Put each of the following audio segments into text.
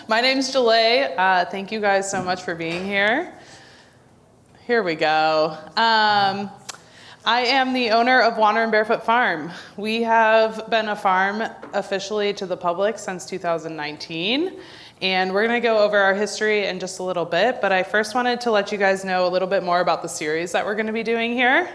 My name's Jillae. Thank you guys so much for being here. Here we go. I am the owner of Wanderin Barefoot Farm. We have been a farm officially to the public since 2019, and we're gonna go over our history in just a little bit, but I first wanted to let you guys know a little bit more about the series that we're gonna be doing here.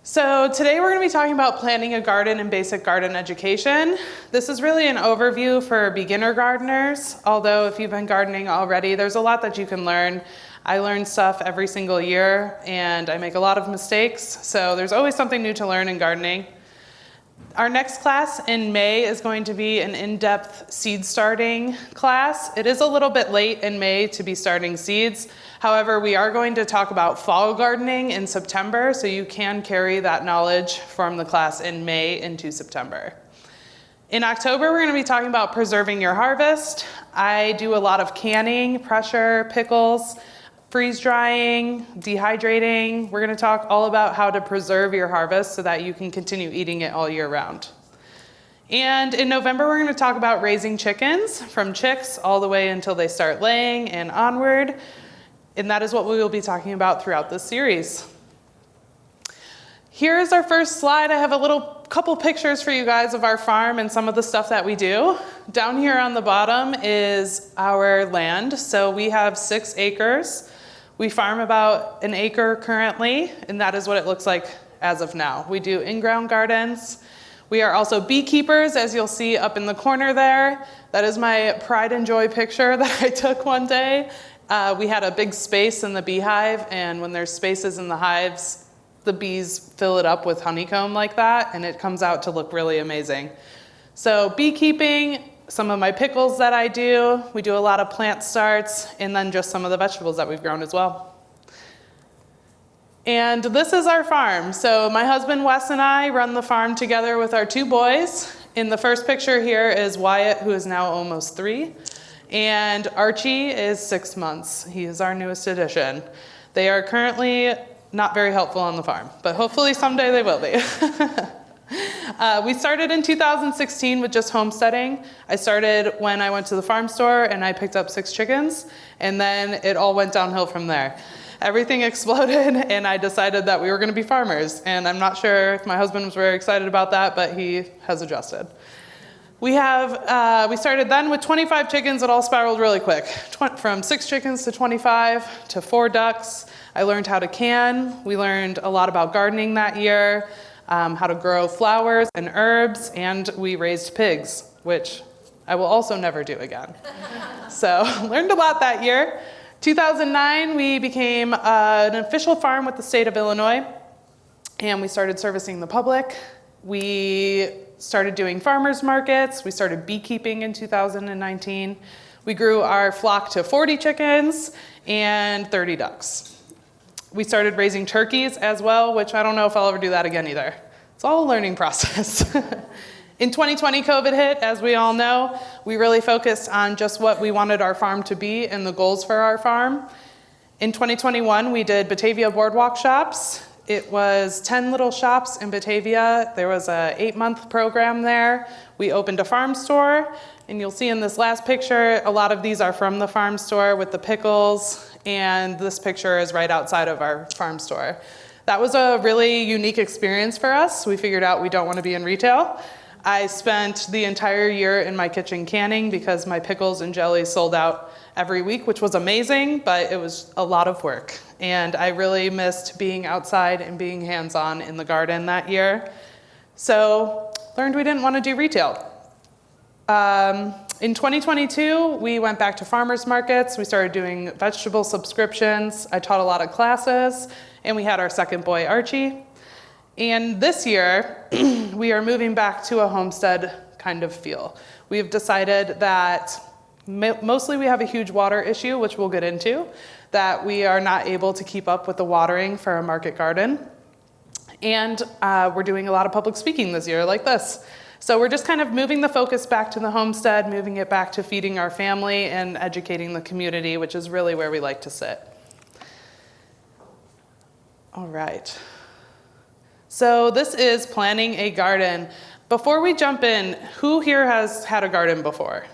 So today we're going to be talking about planting a garden and basic garden education. This is really an overview for beginner gardeners, although if you've been gardening already, there's a lot that you can learn. I learn stuff every single year and I make a lot of mistakes, so there's always something new to learn in gardening. Our next class in May is going to be an in-depth seed starting class. It is a little bit late in May to be starting seeds. However, we are going to talk about fall gardening in September, so you can carry that knowledge from the class in May into September. In October, we're going to be talking about preserving your harvest. I do a lot of canning, pressure, pickles, freeze drying, dehydrating. We're going to talk all about how to preserve your harvest so that you can continue eating it all year round. And in November, we're going to talk about raising chickens from chicks all the way until they start laying and onward. And that is what we will be talking about throughout this series. Here is our first slide. I have a couple pictures for you guys of our farm and some of the stuff that we do. Down here on the bottom is our land. So we have 6 acres. We farm about an acre currently, and that is what it looks like as of now. We do in-ground gardens. We are also beekeepers, as you'll see up in the corner there. That is my pride and joy picture that I took one day. We had a big space in the beehive, and when there's spaces in the hives, the bees fill it up with honeycomb like that, and it comes out to look really amazing. So beekeeping, some of my pickles that I do, we do a lot of plant starts, and then just some of the vegetables that we've grown as well. And this is our farm. So my husband Wes and I run the farm together with our 2 boys. In the first picture here is Wyatt, who is now almost 3. And Archie is 6 months. He is our newest addition. They are currently not very helpful on the farm, but hopefully someday they will be. We started in 2016 with just homesteading. I started when I went to the farm store and I picked up 6 chickens, and then it all went downhill from there. Everything exploded and I decided that we were gonna be farmers, and I'm not sure if my husband was very excited about that, but he has adjusted. We started then with 25 chickens. It all spiraled really quick. From 6 chickens to 25 to 4 ducks. I learned how to can. We learned a lot about gardening that year, how to grow flowers and herbs, and we raised pigs, which I will also never do again. So learned a lot that year. 2009, we became an official farm with the state of Illinois, and we started servicing the public. We started doing farmers markets. We started beekeeping in 2019. We grew our flock to 40 chickens and 30 ducks. We started raising turkeys as well, which I don't know if I'll ever do that again either. It's all a learning process. In 2020, COVID hit, as we all know. We really focused on just what we wanted our farm to be and the goals for our farm. In 2021, we did Batavia Boardwalk shops. It was 10 little shops in Batavia. There was an 8-month program there. We opened a farm store, and you'll see in this last picture, a lot of these are from the farm store with the pickles, and this picture is right outside of our farm store. That was a really unique experience for us. We figured out we don't want to be in retail. I spent the entire year in my kitchen canning because my pickles and jelly sold out every week, which was amazing, but it was a lot of work. And I really missed being outside and being hands-on in the garden that year. So learned we didn't want to do retail. In 2022, we went back to farmers markets. We started doing vegetable subscriptions. I taught a lot of classes, and we had our second boy, Archie. And this year, we are moving back to a homestead kind of feel. We have decided that mostly we have a huge water issue, which we'll get into, that we are not able to keep up with the watering for a market garden. And we're doing a lot of public speaking this year like this. So we're just kind of moving the focus back to the homestead, moving it back to feeding our family and educating the community, which is really where we like to sit. All right. So this is planning a garden. Before we jump in, who here has had a garden before?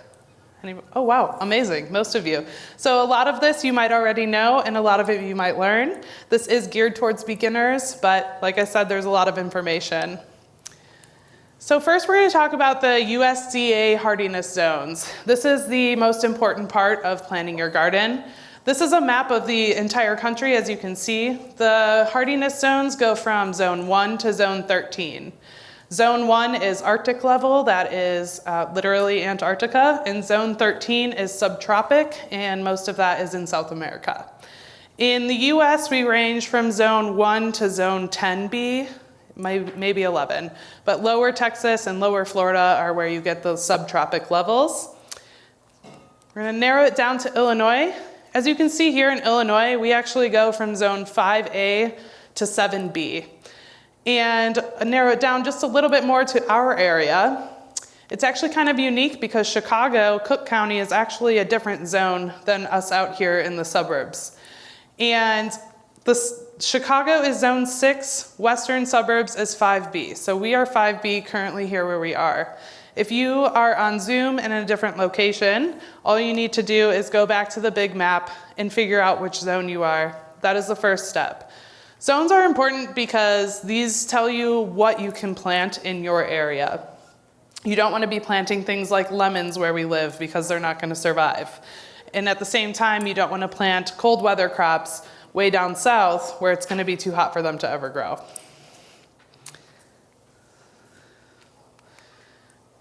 Oh wow, amazing, most of you. So a lot of this you might already know and a lot of it you might learn. This is geared towards beginners, but like I said, there's a lot of information. So first we're going to talk about the USDA hardiness zones. This is the most important part of planting your garden. This is a map of the entire country, as you can see. The hardiness zones go from zone 1 to zone 13. Zone 1 is Arctic level, that is literally Antarctica, and zone 13 is subtropic, and most of that is in South America. In the US, we range from zone 1 to zone 10B, maybe 11, but lower Texas and lower Florida are where you get those subtropic levels. We're going to narrow it down to Illinois. As you can see here in Illinois, we actually go from zone 5A to 7B. And narrow it down just a little bit more to our area. It's actually kind of unique because Chicago, Cook County, is actually a different zone than us out here in the suburbs. And Chicago is zone 6, western suburbs is 5B. So we are 5B currently here where we are. If you are on Zoom and in a different location, all you need to do is go back to the big map and figure out which zone you are. That is the first step. Zones are important because these tell you what you can plant in your area. You don't want to be planting things like lemons where we live because they're not going to survive. And at the same time, you don't want to plant cold weather crops way down south where it's going to be too hot for them to ever grow.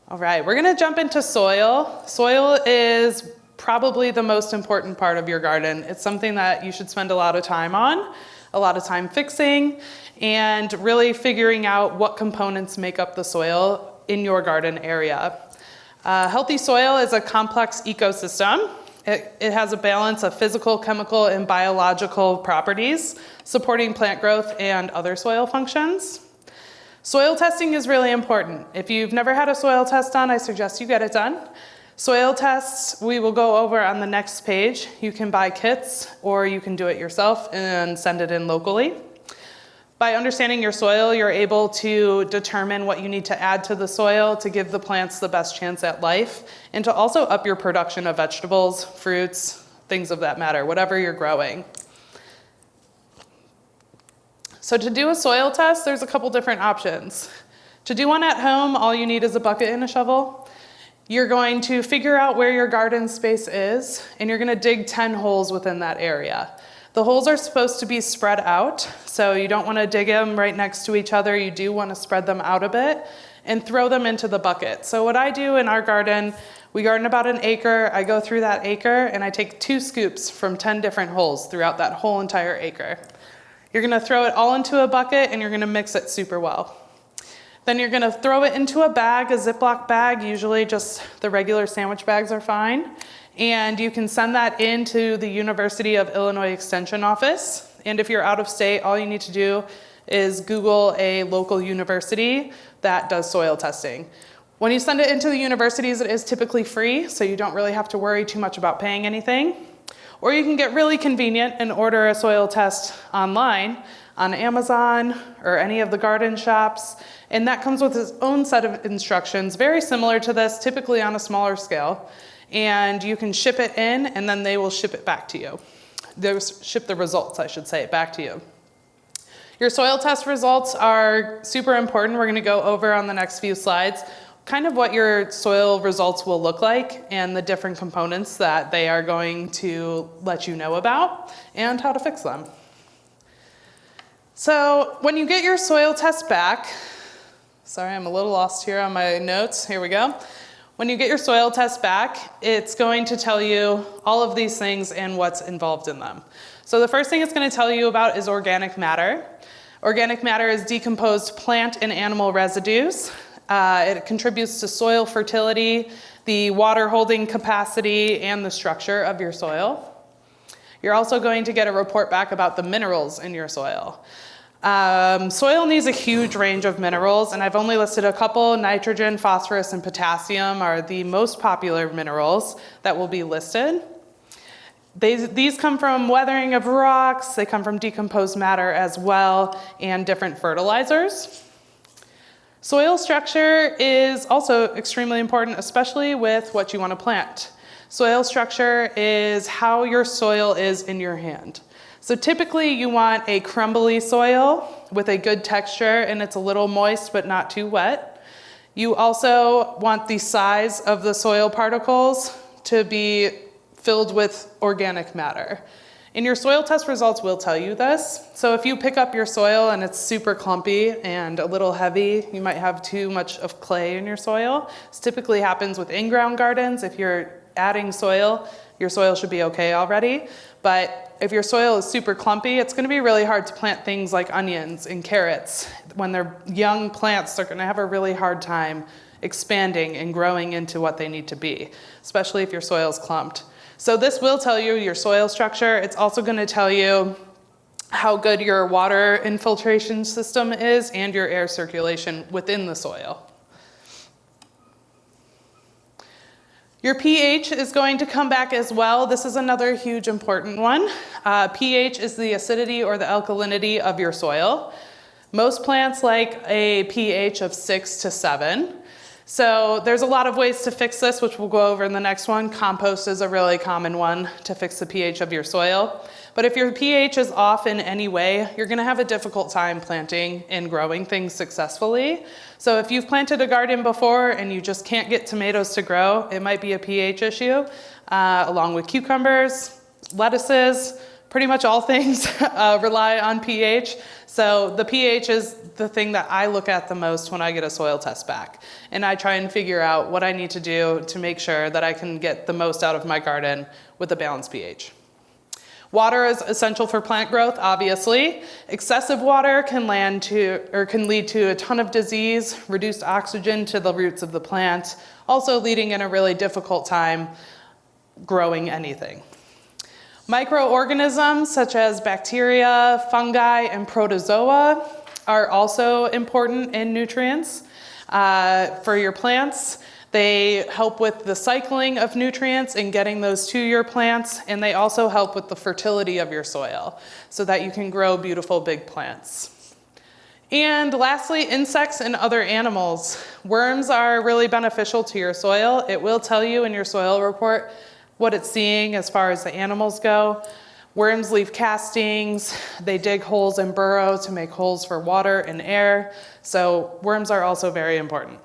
All right, we're going to jump into soil. Soil is probably the most important part of your garden. It's something that you should spend a lot of time on, a lot of time fixing, and really figuring out what components make up the soil in your garden area. Healthy soil is a complex ecosystem. It has a balance of physical, chemical, and biological properties, supporting plant growth and other soil functions. Soil testing is really important. If you've never had a soil test done, I suggest you get it done. Soil tests, we will go over on the next page. You can buy kits or you can do it yourself and send it in locally. By understanding your soil, you're able to determine what you need to add to the soil to give the plants the best chance at life and to also up your production of vegetables, fruits, things of that matter, whatever you're growing. So to do a soil test, there's a couple different options. To do one at home, all you need is a bucket and a shovel. You're going to figure out where your garden space is, and you're gonna dig 10 holes within that area. The holes are supposed to be spread out, so you don't wanna dig them right next to each other. You do wanna spread them out a bit and throw them into the bucket. So what I do in our garden, we garden about an acre. I go through that acre and I take 2 scoops from 10 different holes throughout that whole entire acre. You're gonna throw it all into a bucket and you're gonna mix it super well. Then you're gonna throw it into a bag, a Ziploc bag, usually just the regular sandwich bags are fine. And you can send that into the University of Illinois Extension office. And if you're out of state, all you need to do is Google a local university that does soil testing. When you send it into the universities, it is typically free, so you don't really have to worry too much about paying anything. Or you can get really convenient and order a soil test online on Amazon or any of the garden shops. And that comes with its own set of instructions, very similar to this, typically on a smaller scale. And you can ship it in and then they will ship it back to you. They'll ship the results, I should say, back to you. Your soil test results are super important. We're gonna go over on the next few slides kind of what your soil results will look like and the different components that they are going to let you know about and how to fix them. So when you get your soil test back, sorry, I'm a little lost here on my notes. Here we go. When you get your soil test back, it's going to tell you all of these things and what's involved in them. So the first thing it's going to tell you about is organic matter. Organic matter is decomposed plant and animal residues. It contributes to soil fertility, the water holding capacity, and the structure of your soil. You're also going to get a report back about the minerals in your soil. Soil needs a huge range of minerals, and I've only listed a couple. Nitrogen, phosphorus, and potassium are the most popular minerals that will be listed. These come from weathering of rocks, they come from decomposed matter as well, and different fertilizers. Soil structure is also extremely important, especially with what you want to plant. Soil structure is how your soil is in your hand. So typically you want a crumbly soil with a good texture and it's a little moist but not too wet. You also want the size of the soil particles to be filled with organic matter. And your soil test results will tell you this. So if you pick up your soil and it's super clumpy and a little heavy, you might have too much of clay in your soil. This typically happens with in-ground gardens. If you're adding soil, your soil should be okay already. But if your soil is super clumpy, it's gonna be really hard to plant things like onions and carrots. When they're young plants, they're gonna have a really hard time expanding and growing into what they need to be, especially if your soil is clumped. So this will tell you your soil structure. It's also gonna tell you how good your water infiltration system is and your air circulation within the soil. Your pH is going to come back as well. This is another huge important one. pH is the acidity or the alkalinity of your soil. Most plants like a pH of 6 to 7. So there's a lot of ways to fix this, which we'll go over in the next one. Compost is a really common one to fix the pH of your soil. But if your pH is off in any way, you're gonna have a difficult time planting and growing things successfully. So if you've planted a garden before and you just can't get tomatoes to grow, it might be a pH issue, along with cucumbers, lettuces, pretty much all things rely on pH. So the pH is the thing that I look at the most when I get a soil test back. And I try and figure out what I need to do to make sure that I can get the most out of my garden with a balanced pH. Water is essential for plant growth, obviously. Excessive water can lead to a ton of disease, reduced oxygen to the roots of the plant, also leading in a really difficult time growing anything. Microorganisms such as bacteria, fungi, and protozoa are also important in nutrients for your plants. They help with the cycling of nutrients and getting those to your plants, and they also help with the fertility of your soil so that you can grow beautiful big plants. And lastly, insects and other animals. Worms are really beneficial to your soil. It will tell you in your soil report what it's seeing as far as the animals go. Worms leave castings, they dig holes and burrow to make holes for water and air. So worms are also very important.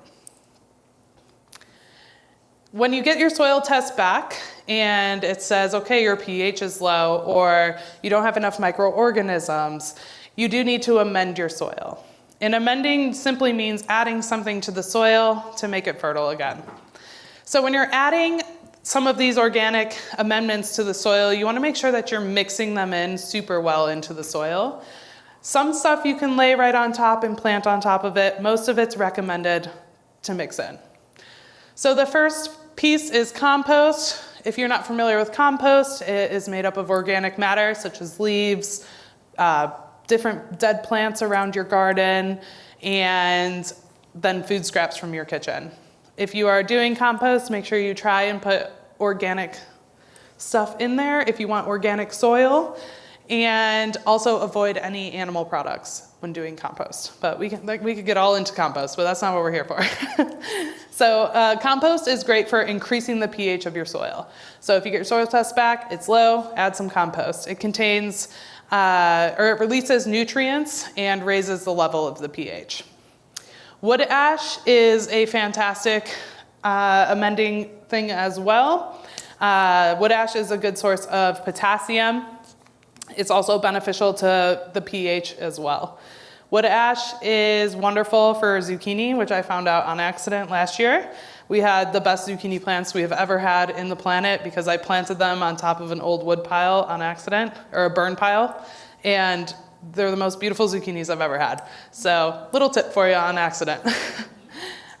When you get your soil test back and it says, okay, your pH is low or you don't have enough microorganisms, you do need to amend your soil. And amending simply means adding something to the soil to make it fertile again. So when you're adding some of these organic amendments to the soil, you want to make sure that you're mixing them in super well into the soil. Some stuff you can lay right on top and plant on top of it. Most of it's recommended to mix in. So the first piece is compost. If you're not familiar with compost, it is made up of organic matter such as leaves, different dead plants around your garden, and then food scraps from your kitchen. If you are doing compost, make sure you try and put organic stuff in there if you want organic soil, and also avoid any animal products when doing compost. But we could get all into compost, but that's not what we're here for. So compost is great for increasing the pH of your soil. So if you get your soil test back, it's low, add some compost. It contains, or it releases nutrients and raises the level of the pH. Wood ash is a fantastic amending thing as well. Wood ash is a good source of potassium. It's also beneficial to the pH as well. Wood ash is wonderful for zucchini, which I found out on accident last year. We had the best zucchini plants we have ever had in the planet because I planted them on top of an old wood pile on accident, or a burn pile, and they're the most beautiful zucchinis I've ever had. So, little tip for you on accident.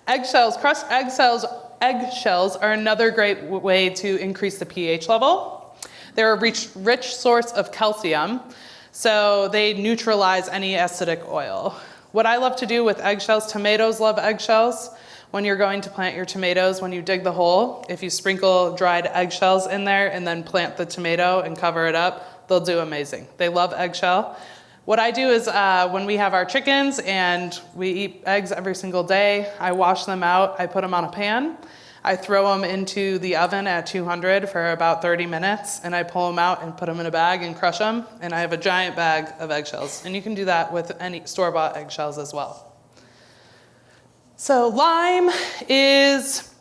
Eggshells, crushed eggshells are another great way to increase the pH level. They're a rich source of calcium, so they neutralize any acidic oil. What I love to do with eggshells, tomatoes love eggshells. When you're going to plant your tomatoes, when you dig the hole, if you sprinkle dried eggshells in there and then plant the tomato and cover it up, they'll do amazing. They love eggshell. What I do is when we have our chickens and we eat eggs every single day, I wash them out, I put them on a pan, I throw them into the oven at 200 for about 30 minutes, and I pull them out and put them in a bag and crush them, and I have a giant bag of eggshells. And you can do that with any store-bought eggshells as well. So lime is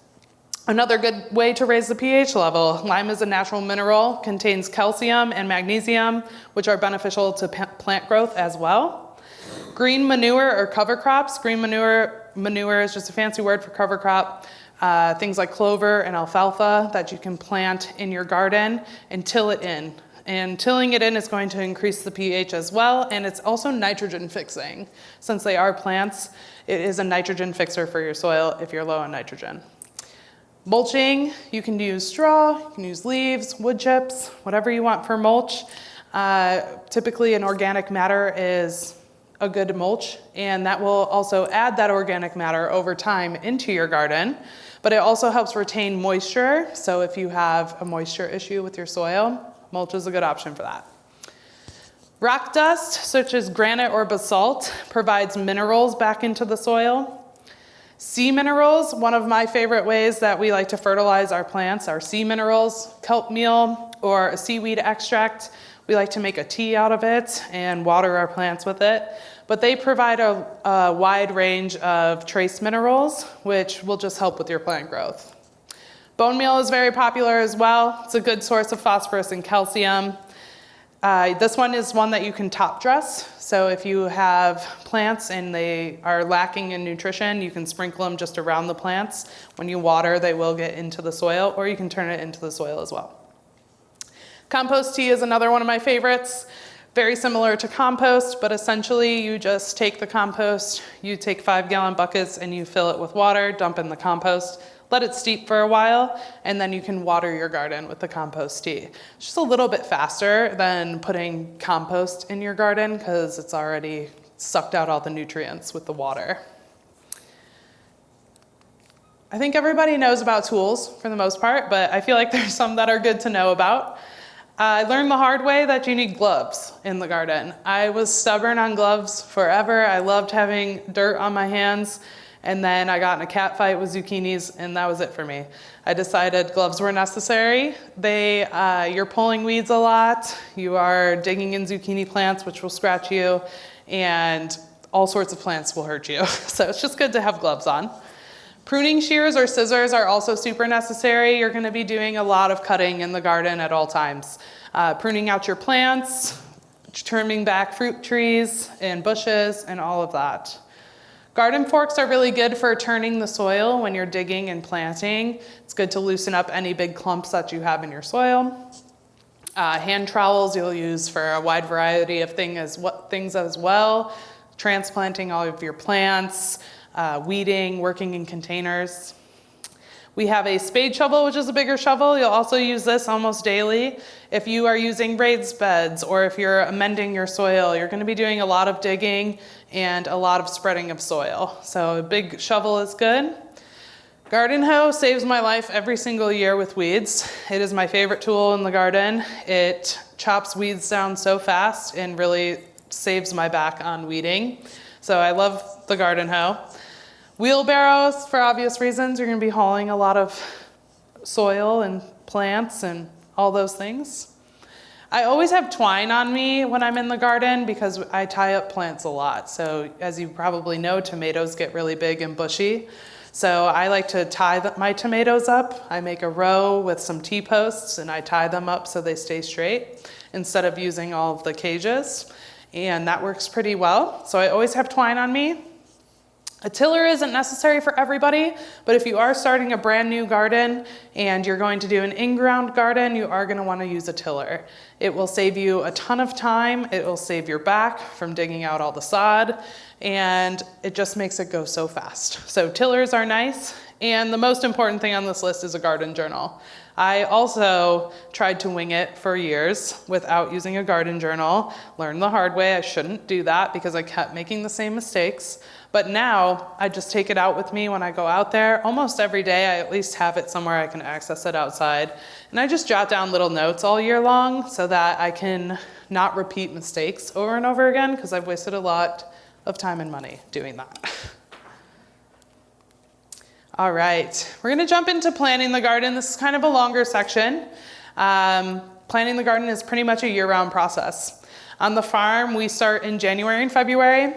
another good way to raise the pH level. Lime is a natural mineral, contains calcium and magnesium, which are beneficial to plant growth as well. Green manure or cover crops. Green manure is just a fancy word for cover crop. Things like clover and alfalfa that you can plant in your garden and till it in. And tilling it in is going to increase the pH as well, and it's also nitrogen fixing. Since they are plants, it is a nitrogen fixer for your soil if you're low on nitrogen. Mulching, you can use straw, you can use leaves, wood chips, whatever you want for mulch. Typically an organic matter is a good mulch, and that will also add that organic matter over time into your garden, but it also helps retain moisture. So if you have a moisture issue with your soil, mulch is a good option for that. Rock dust, such as granite or basalt, provides minerals back into the soil. Sea minerals, one of my favorite ways that we like to fertilize our plants are sea minerals, kelp meal, or a seaweed extract. We like to make a tea out of it and water our plants with it. But they provide a wide range of trace minerals, which will just help with your plant growth. Bone meal is very popular as well. It's a good source of phosphorus and calcium. This one is one that you can top dress. So if you have plants and they are lacking in nutrition, you can sprinkle them just around the plants. When you water, they will get into the soil, or you can turn it into the soil as well. Compost tea is another one of my favorites. Very similar to compost, but essentially you just take the compost, you take 5-gallon buckets and you fill it with water, dump in the compost, let it steep for a while, and then you can water your garden with the compost tea. It's just a little bit faster than putting compost in your garden because it's already sucked out all the nutrients with the water. I think everybody knows about tools for the most part, but I feel like there's some that are good to know about. I learned the hard way that you need gloves in the garden. I was stubborn on gloves forever. I loved having dirt on my hands, and then I got in a cat fight with zucchinis, and that was it for me. I decided gloves were necessary. You're pulling weeds a lot. You are digging in zucchini plants, which will scratch you, and all sorts of plants will hurt you. So it's just good to have gloves on. Pruning shears or scissors are also super necessary. You're gonna be doing a lot of cutting in the garden at all times. Pruning out your plants, trimming back fruit trees and bushes and all of that. Garden forks are really good for turning the soil when you're digging and planting. It's good to loosen up any big clumps that you have in your soil. Hand trowels you'll use for a wide variety of things as well. Transplanting all of your plants, weeding, working in containers. We have a spade shovel, which is a bigger shovel. You'll also use this almost daily. If you are using raised beds or if you're amending your soil, you're going to be doing a lot of digging and a lot of spreading of soil. So a big shovel is good. Garden hoe saves my life every single year with weeds. It is my favorite tool in the garden. It chops weeds down so fast and really saves my back on weeding. So I love the garden hoe. Wheelbarrows, for obvious reasons, you're going to be hauling a lot of soil and plants and all those things. I always have twine on me when I'm in the garden because I tie up plants a lot. So as you probably know, tomatoes get really big and bushy. So I like to tie my tomatoes up. I make a row with some T-posts and I tie them up so they stay straight instead of using all of the cages. And that works pretty well. So I always have twine on me. A tiller isn't necessary for everybody, but if you are starting a brand new garden and you're going to do an in-ground garden, you are going to want to use a tiller. It will save you a ton of time. It will save your back from digging out all the sod, and it just makes it go so fast. So tillers are nice, and the most important thing on this list is a garden journal. I also tried to wing it for years without using a garden journal. Learned the hard way. I shouldn't do that because I kept making the same mistakes. But now I just take it out with me when I go out there. Almost every day I at least have it somewhere I can access it outside. And I just jot down little notes all year long so that I can not repeat mistakes over and over again because I've wasted a lot of time and money doing that. All right, we're gonna jump into planting the garden. This is kind of a longer section. Planting the garden is pretty much a year-round process. On the farm, we start in January and February.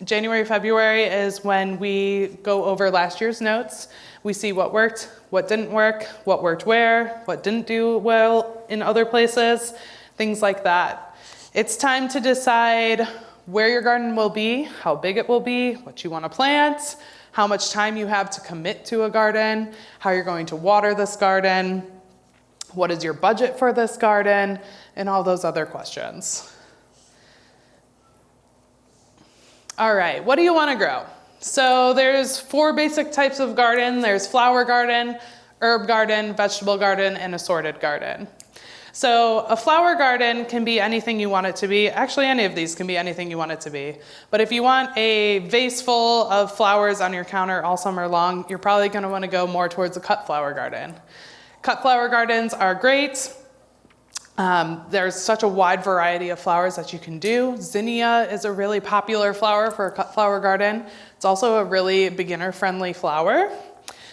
January, February is when we go over last year's notes. We see what worked, what didn't work, what worked where, what didn't do well in other places, things like that. It's time to decide where your garden will be, how big it will be, what you want to plant, how much time you have to commit to a garden, how you're going to water this garden, what is your budget for this garden, and all those other questions. All right, what do you want to grow? So there's 4 basic types of garden. There's flower garden, herb garden, vegetable garden, and assorted garden. So a flower garden can be anything you want it to be. Actually, any of these can be anything you want it to be. But if you want a vase full of flowers on your counter all summer long, you're probably going to want to go more towards a cut flower garden. Cut flower gardens are great. There's such a wide variety of flowers that you can do. Zinnia is a really popular flower for a cut flower garden. It's also a really beginner-friendly flower.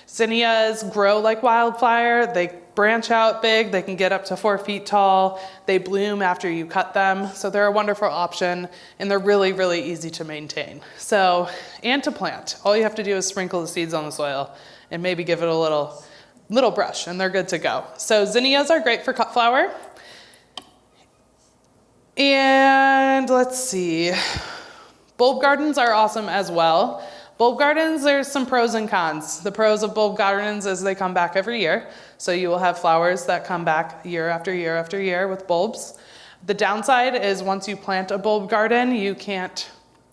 Zinnias grow like wildfire. They branch out big. They can get up to 4 feet tall. They bloom after you cut them. So they're a wonderful option, and they're really, really easy to maintain. And to plant. All you have to do is sprinkle the seeds on the soil and maybe give it a little brush, and they're good to go. So zinnias are great for cut flower. And let's see, bulb gardens are awesome as well. Bulb gardens, there's some pros and cons. The pros of bulb gardens is they come back every year. So you will have flowers that come back year after year after year with bulbs. The downside is once you plant a bulb garden, you can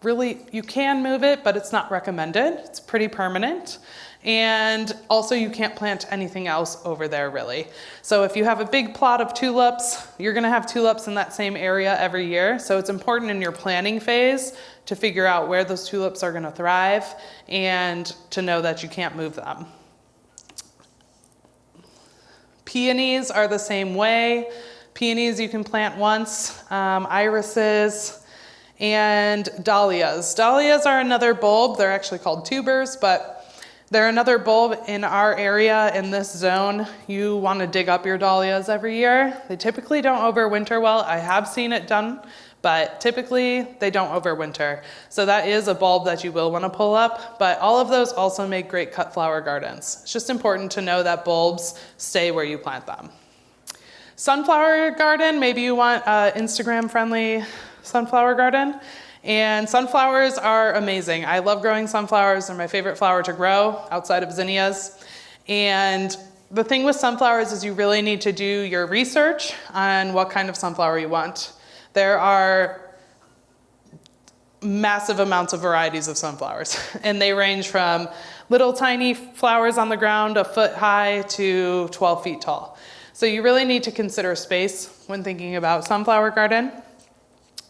move it, but it's not recommended. It's pretty permanent. And also you can't plant anything else over there really. So if you have a big plot of tulips, you're gonna have tulips in that same area every year. So it's important in your planning phase to figure out where those tulips are gonna thrive and to know that you can't move them. Peonies are the same way. Peonies you can plant once, irises, and dahlias. Dahlias are another bulb. They're actually called tubers, but they're another bulb in our area, in this zone. You want to dig up your dahlias every year. They typically don't overwinter well. I have seen it done, but typically they don't overwinter. So that is a bulb that you will want to pull up, but all of those also make great cut flower gardens. It's just important to know that bulbs stay where you plant them. Sunflower garden, maybe you want an Instagram-friendly sunflower garden. And sunflowers are amazing. I love growing sunflowers. They're my favorite flower to grow outside of zinnias. And the thing with sunflowers is you really need to do your research on what kind of sunflower you want. There are massive amounts of varieties of sunflowers, and they range from little tiny flowers on the ground, a foot high, to 12 feet tall. So you really need to consider space when thinking about sunflower garden.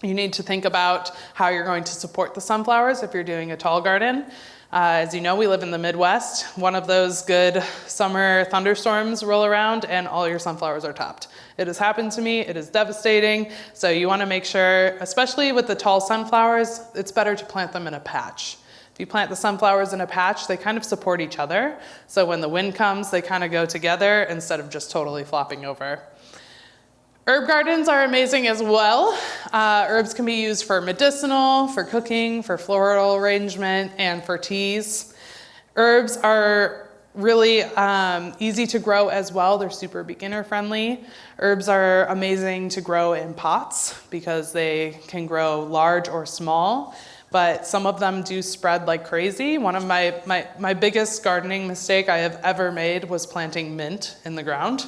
You need to think about how you're going to support the sunflowers if you're doing a tall garden. As you know, we live in the Midwest. One of those good summer thunderstorms roll around and all your sunflowers are topped. It has happened to me. It is devastating. So you want to make sure, especially with the tall sunflowers, it's better to plant them in a patch. If you plant the sunflowers in a patch, they kind of support each other. So when the wind comes, they kind of go together instead of just totally flopping over. Herb gardens are amazing as well. Herbs can be used for medicinal, for cooking, for floral arrangement, and for teas. Herbs are really easy to grow as well. They're super beginner friendly. Herbs are amazing to grow in pots because they can grow large or small, but some of them do spread like crazy. One of my biggest gardening mistake I have ever made was planting mint in the ground.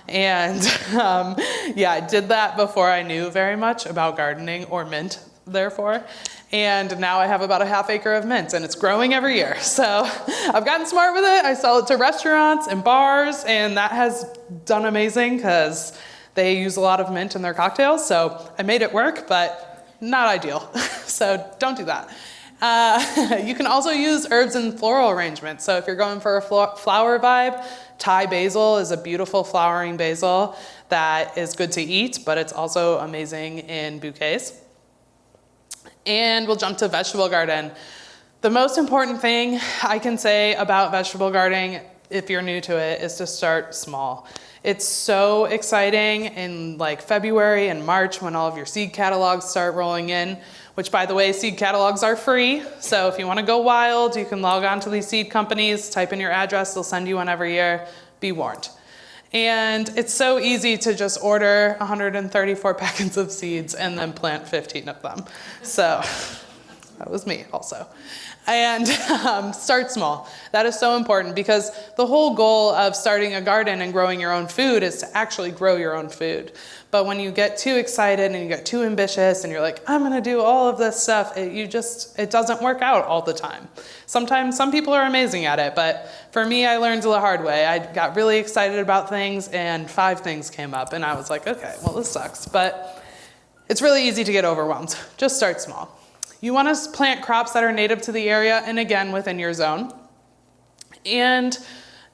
And I did that before I knew very much about gardening or mint, therefore. And now I have about a half acre of mint and it's growing every year. So I've gotten smart with it. I sell it to restaurants and bars, and that has done amazing because they use a lot of mint in their cocktails. So I made it work, but not ideal. So don't do that. You can also use herbs in floral arrangement. So if you're going for a flower vibe, Thai basil is a beautiful flowering basil that is good to eat, but it's also amazing in bouquets. And we'll jump to vegetable garden. The most important thing I can say about vegetable gardening, if you're new to it, is to start small. It's so exciting in like February and March when all of your seed catalogs start rolling in, which by the way, seed catalogs are free. So if you want to go wild, you can log on to these seed companies, type in your address, they'll send you one every year, be warned. And it's so easy to just order 134 packets of seeds and then plant 15 of them. So that was me also. And start small. That is so important because the whole goal of starting a garden and growing your own food is to actually grow your own food. But when you get too excited and you get too ambitious and you're like, I'm gonna do all of this stuff, it doesn't work out all the time. Sometimes some people are amazing at it, but for me, I learned the hard way. I got really excited about things and 5 things came up and I was like, okay, well this sucks. But it's really easy to get overwhelmed. Just start small. You want to plant crops that are native to the area and again within your zone. And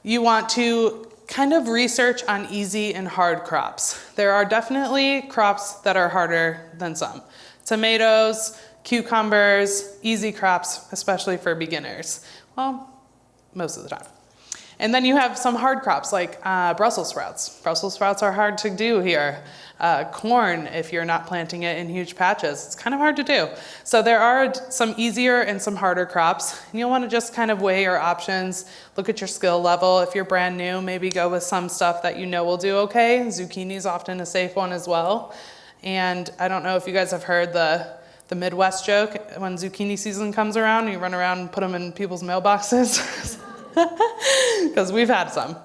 you want to kind of research on easy and hard crops. There are definitely crops that are harder than some. Tomatoes, cucumbers, easy crops, especially for beginners. Well, most of the time. And then you have some hard crops like Brussels sprouts. Brussels sprouts are hard to do here. Corn, if you're not planting it in huge patches, it's kind of hard to do. So there are some easier and some harder crops. And you'll want to just kind of weigh your options, look at your skill level. If you're brand new, maybe go with some stuff that you know will do okay. Zucchini is often a safe one as well. And I don't know if you guys have heard the Midwest joke, when zucchini season comes around, you run around and put them in people's mailboxes. Because we've had some.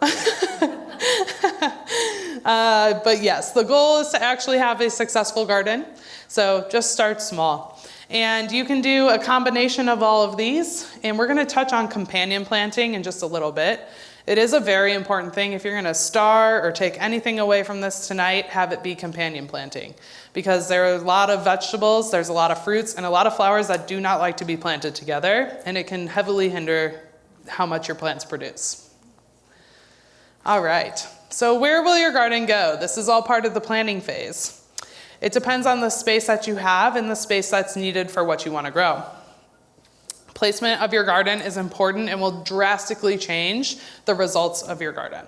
But yes, the goal is to actually have a successful garden. So just start small. And you can do a combination of all of these. And we're going to touch on companion planting in just a little bit. It is a very important thing. If you're going to star or take anything away from this tonight, have it be companion planting. Because there are a lot of vegetables, there's a lot of fruits, and a lot of flowers that do not like to be planted together. And it can heavily hinder how much your plants produce. All right, so where will your garden go? This is all part of the planning phase. It depends on the space that you have and the space that's needed for what you want to grow. Placement of your garden is important and will drastically change the results of your garden.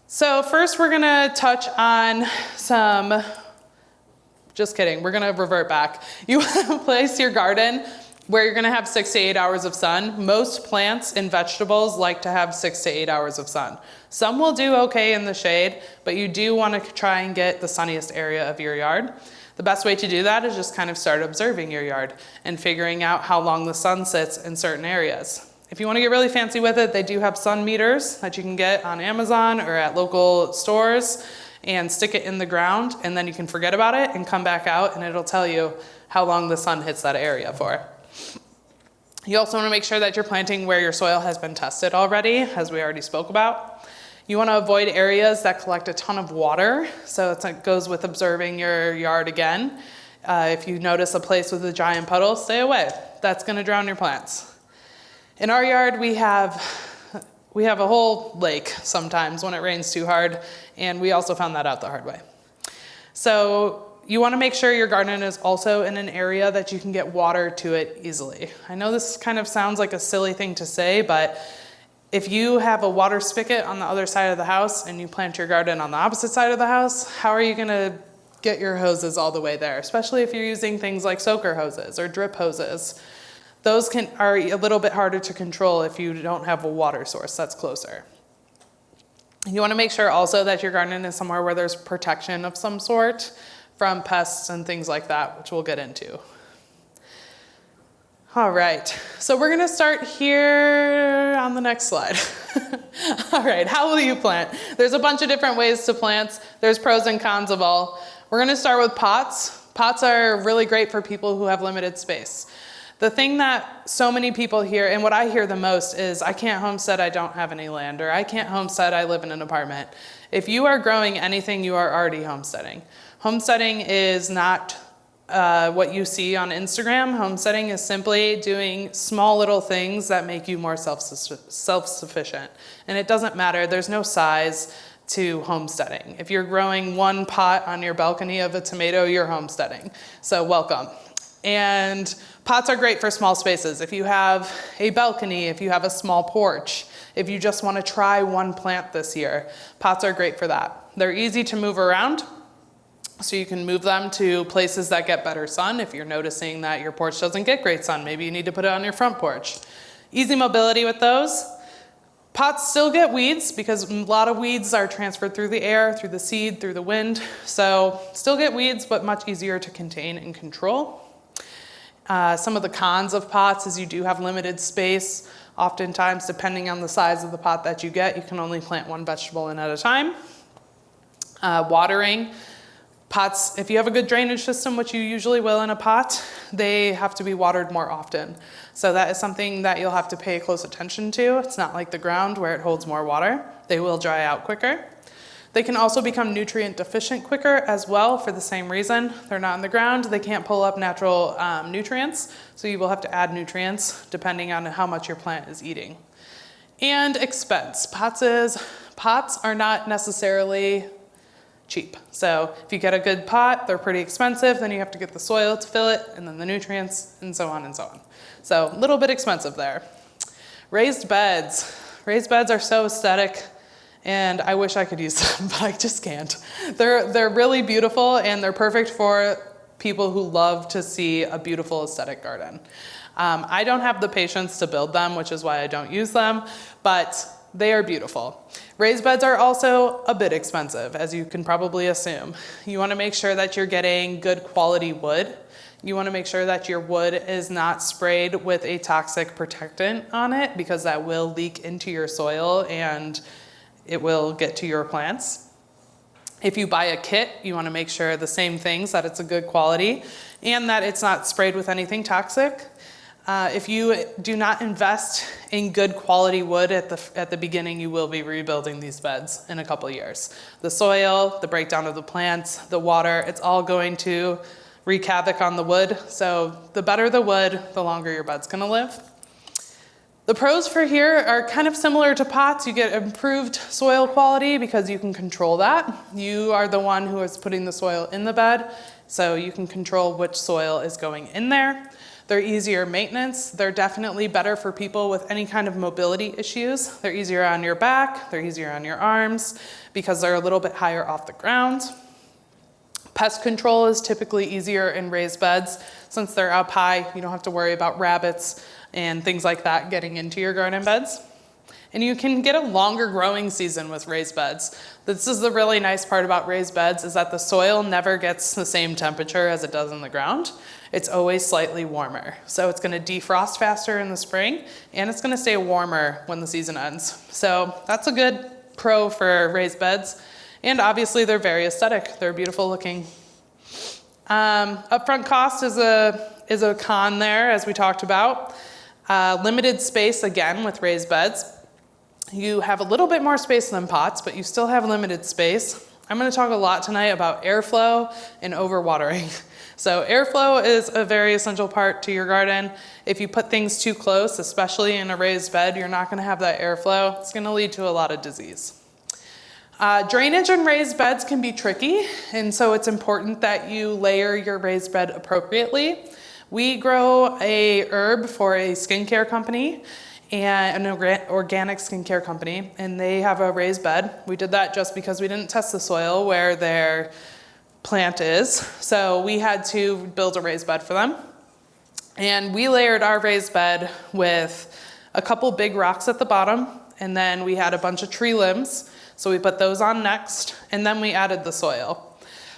So first we're gonna touch on just kidding, we're gonna revert back. You wanna place your garden where you're gonna have 6 to 8 hours of sun. Most plants and vegetables like to have 6 to 8 hours of sun. Some will do okay in the shade, but you do wanna try and get the sunniest area of your yard. The best way to do that is just kind of start observing your yard and figuring out how long the sun sits in certain areas. If you wanna get really fancy with it, they do have sun meters that you can get on Amazon or at local stores and stick it in the ground, and then you can forget about it and come back out and it'll tell you how long the sun hits that area for. You also want to make sure that you're planting where your soil has been tested already, as we already spoke about. You want to avoid areas that collect a ton of water, so it goes with observing your yard again. If you notice a place with a giant puddle, stay away. That's going to drown your plants. In our yard, we have a whole lake sometimes when it rains too hard, and we also found that out the hard way. So you want to make sure your garden is also in an area that you can get water to it easily. I know this kind of sounds like a silly thing to say, but if you have a water spigot on the other side of the house and you plant your garden on the opposite side of the house, how are you going to get your hoses all the way there? Especially if you're using things like soaker hoses or drip hoses. Those are a little bit harder to control if you don't have a water source that's closer. You want to make sure also that your garden is somewhere where there's protection of some sort from pests and things like that, which we'll get into. All right, so we're gonna start here on the next slide. All right, how will you plant? There's a bunch of different ways to plant. There's pros and cons of all. We're gonna start with pots. Pots are really great for people who have limited space. The thing that so many people hear, and what I hear the most is, I can't homestead, I don't have any land, or I can't homestead, I live in an apartment. If you are growing anything, you are already homesteading. Homesteading is not what you see on Instagram. Homesteading is simply doing small little things that make you more self-sufficient. And it doesn't matter, there's no size to homesteading. If you're growing one pot on your balcony of a tomato, you're homesteading. So welcome. And Pots are great for small spaces. If you have a balcony, if you have a small porch, if you just want to try one plant this year, pots are great for that. They're easy to move around, so you can move them to places that get better sun. If you're noticing that your porch doesn't get great sun, maybe you need to put it on your front porch. Easy mobility with those. Pots still get weeds because a lot of weeds are transferred through the air, through the seed, through the wind. So still get weeds, but much easier to contain and control. Some of the cons of pots is you do have limited space. Oftentimes, depending on the size of the pot that you get, you can only plant one vegetable in at a time. Watering. Pots, if you have a good drainage system, which you usually will in a pot, they have to be watered more often. So that is something that you'll have to pay close attention to. It's not like the ground where it holds more water. They will dry out quicker. They can also become nutrient deficient quicker as well for the same reason. They're not in the ground. They can't pull up natural nutrients. So you will have to add nutrients depending on how much your plant is eating. And expense. Pots are not necessarily cheap. So if you get a good pot, they're pretty expensive. Then you have to get the soil to fill it and then the nutrients and so on and so on. So a little bit expensive there. Raised beds. Raised beds are so aesthetic. And I wish I could use them, but I just can't. They're really beautiful and they're perfect for people who love to see a beautiful aesthetic garden. I don't have the patience to build them, which is why I don't use them, but they are beautiful. Raised beds are also a bit expensive, as you can probably assume. You want to make sure that you're getting good quality wood. You want to make sure that your wood is not sprayed with a toxic protectant on it, because that will leak into your soil and it will get to your plants. If you buy a kit, you want to make sure the same things, that it's a good quality and that it's not sprayed with anything toxic. If you do not invest in good quality wood at the beginning, you will be rebuilding these beds in a couple of years. The soil, the breakdown of the plants, the water, it's all going to wreak havoc on the wood. So the better the wood, the longer your bed's gonna live. The pros for here are kind of similar to pots. You get improved soil quality because you can control that. You are the one who is putting the soil in the bed, so you can control which soil is going in there. They're easier maintenance. They're definitely better for people with any kind of mobility issues. They're easier on your back, they're easier on your arms because they're a little bit higher off the ground. Pest control is typically easier in raised beds. Since they're up high, you don't have to worry about rabbits and things like that getting into your garden beds. And you can get a longer growing season with raised beds. This is the really nice part about raised beds, is that the soil never gets the same temperature as it does in the ground. It's always slightly warmer. So it's gonna defrost faster in the spring and it's gonna stay warmer when the season ends. So that's a good pro for raised beds. And obviously they're very aesthetic. They're beautiful looking. Upfront cost is a con there, as we talked about. Limited space again with raised beds. You have a little bit more space than pots, but you still have limited space. I'm going to talk a lot tonight about airflow and overwatering. So airflow is a very essential part to your garden. If you put things too close, especially in a raised bed, you're not going to have that airflow. It's going to lead to a lot of disease. Drainage in raised beds can be tricky, and so it's important that you layer your raised bed appropriately. We grow a herb for a skincare company, and an organic skincare company, and they have a raised bed. We did that just because we didn't test the soil where their plant is, so we had to build a raised bed for them. And we layered our raised bed with a couple big rocks at the bottom, and then we had a bunch of tree limbs, so we put those on next, and then we added the soil.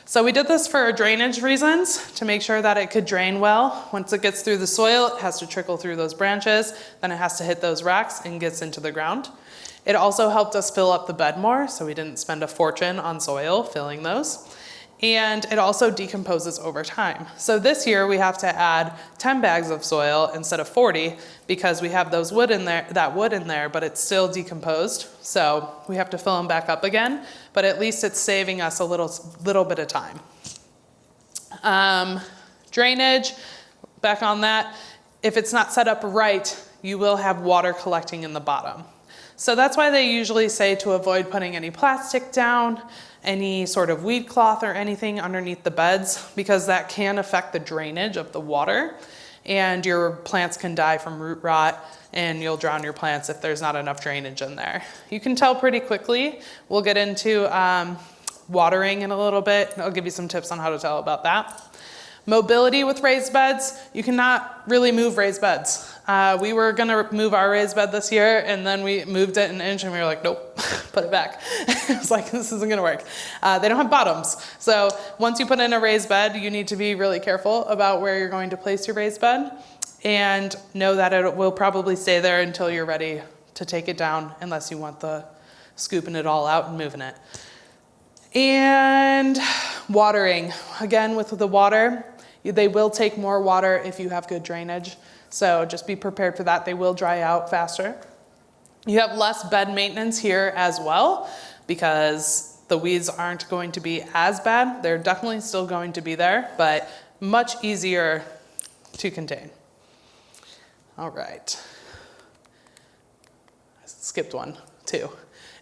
So we did this for drainage reasons, to make sure that it could drain well. Once it gets through the soil, it has to trickle through those branches, then it has to hit those rocks and gets into the ground. It also helped us fill up the bed more, so we didn't spend a fortune on soil filling those. And it also decomposes over time. So this year we have to add 10 bags of soil instead of 40 because we have that wood in there, but it's still decomposed. So we have to fill them back up again, but at least it's saving us a little bit of time. Drainage, back on that, if it's not set up right, you will have water collecting in the bottom. So that's why they usually say to avoid putting any plastic down, any sort of weed cloth or anything underneath the beds, because that can affect the drainage of the water. and your plants can die from root rot, and you'll drown your plants if there's not enough drainage in there. You can tell pretty quickly. We'll get into watering in a little bit. I'll give you some tips on how to tell about that. Mobility with raised beds, you cannot really move raised beds. We were gonna move our raised bed this year, and then we moved it an inch and we were like, nope, put it back. It was like, this isn't gonna work. They don't have bottoms. So once you put in a raised bed, you need to be really careful about where you're going to place your raised bed, and know that it will probably stay there until you're ready to take it down, unless you want the scooping it all out and moving it. And watering, again, with the water, they will take more water if you have good drainage. So just be prepared for that. They will dry out faster. You have less bed maintenance here as well, because the weeds aren't going to be as bad. They're definitely still going to be there, but much easier to contain. All right. I skipped one too.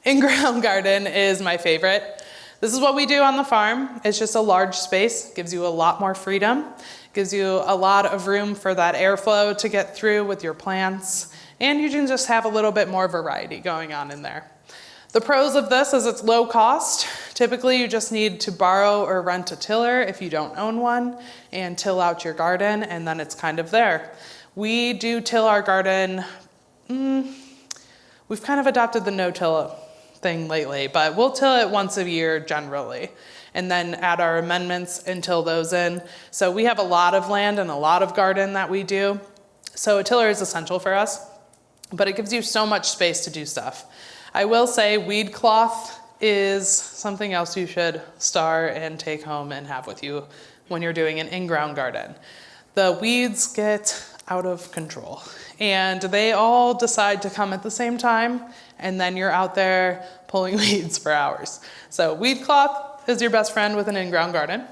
In-ground garden is my favorite. This is what we do on the farm. It's just a large space, gives you a lot more freedom, gives you a lot of room for that airflow to get through with your plants, and you can just have a little bit more variety going on in there. The pros of this is it's low cost. Typically you just need to borrow or rent a tiller if you don't own one, and till out your garden, and then it's kind of there. We do till our garden, we've kind of adopted the no-till thing lately, but we'll till it once a year generally, and then add our amendments and till those in. So we have a lot of land and a lot of garden that we do. So a tiller is essential for us, but it gives you so much space to do stuff. I will say weed cloth is something else you should star and take home and have with you when you're doing an in-ground garden. The weeds get out of control, and they all decide to come at the same time, and then you're out there pulling weeds for hours. So weed cloth is your best friend with an in-ground garden.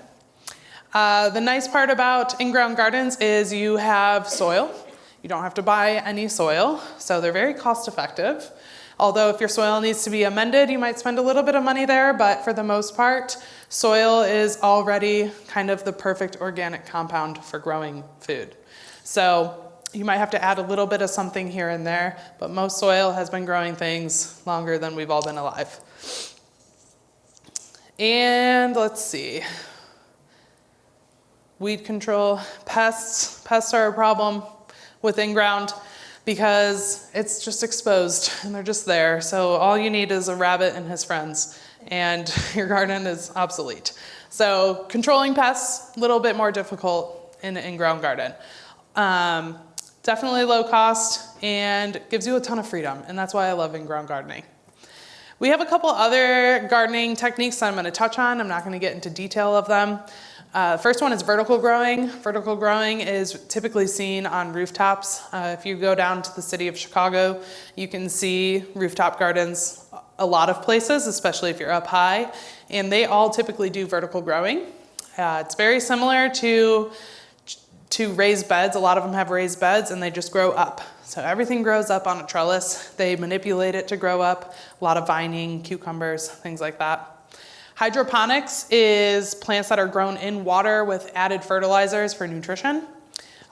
The nice part about in-ground gardens is you have soil. You don't have to buy any soil, so they're very cost effective. Although if your soil needs to be amended, you might spend a little bit of money there, but for the most part, soil is already kind of the perfect organic compound for growing food. So you might have to add a little bit of something here and there, but most soil has been growing things longer than we've all been alive. And let's see. Weed control, pests. Pests are a problem with in-ground because it's just exposed and they're just there. So all you need is a rabbit and his friends, and your garden is obsolete. So controlling pests, a little bit more difficult in an in-ground garden. Definitely low cost and gives you a ton of freedom, and that's why I love in-ground gardening. We have a couple other gardening techniques that I'm going to touch on. I'm not going to get into detail of them. First one is vertical growing. Vertical growing is typically seen on rooftops. If you go down to the city of Chicago, you can see rooftop gardens a lot of places, especially if you're up high, and they all typically do vertical growing. It's very similar to raised beds. A lot of them have raised beds and they just grow up. So everything grows up on a trellis. They manipulate it to grow up. A lot of vining, cucumbers, things like that. Hydroponics is plants that are grown in water with added fertilizers for nutrition.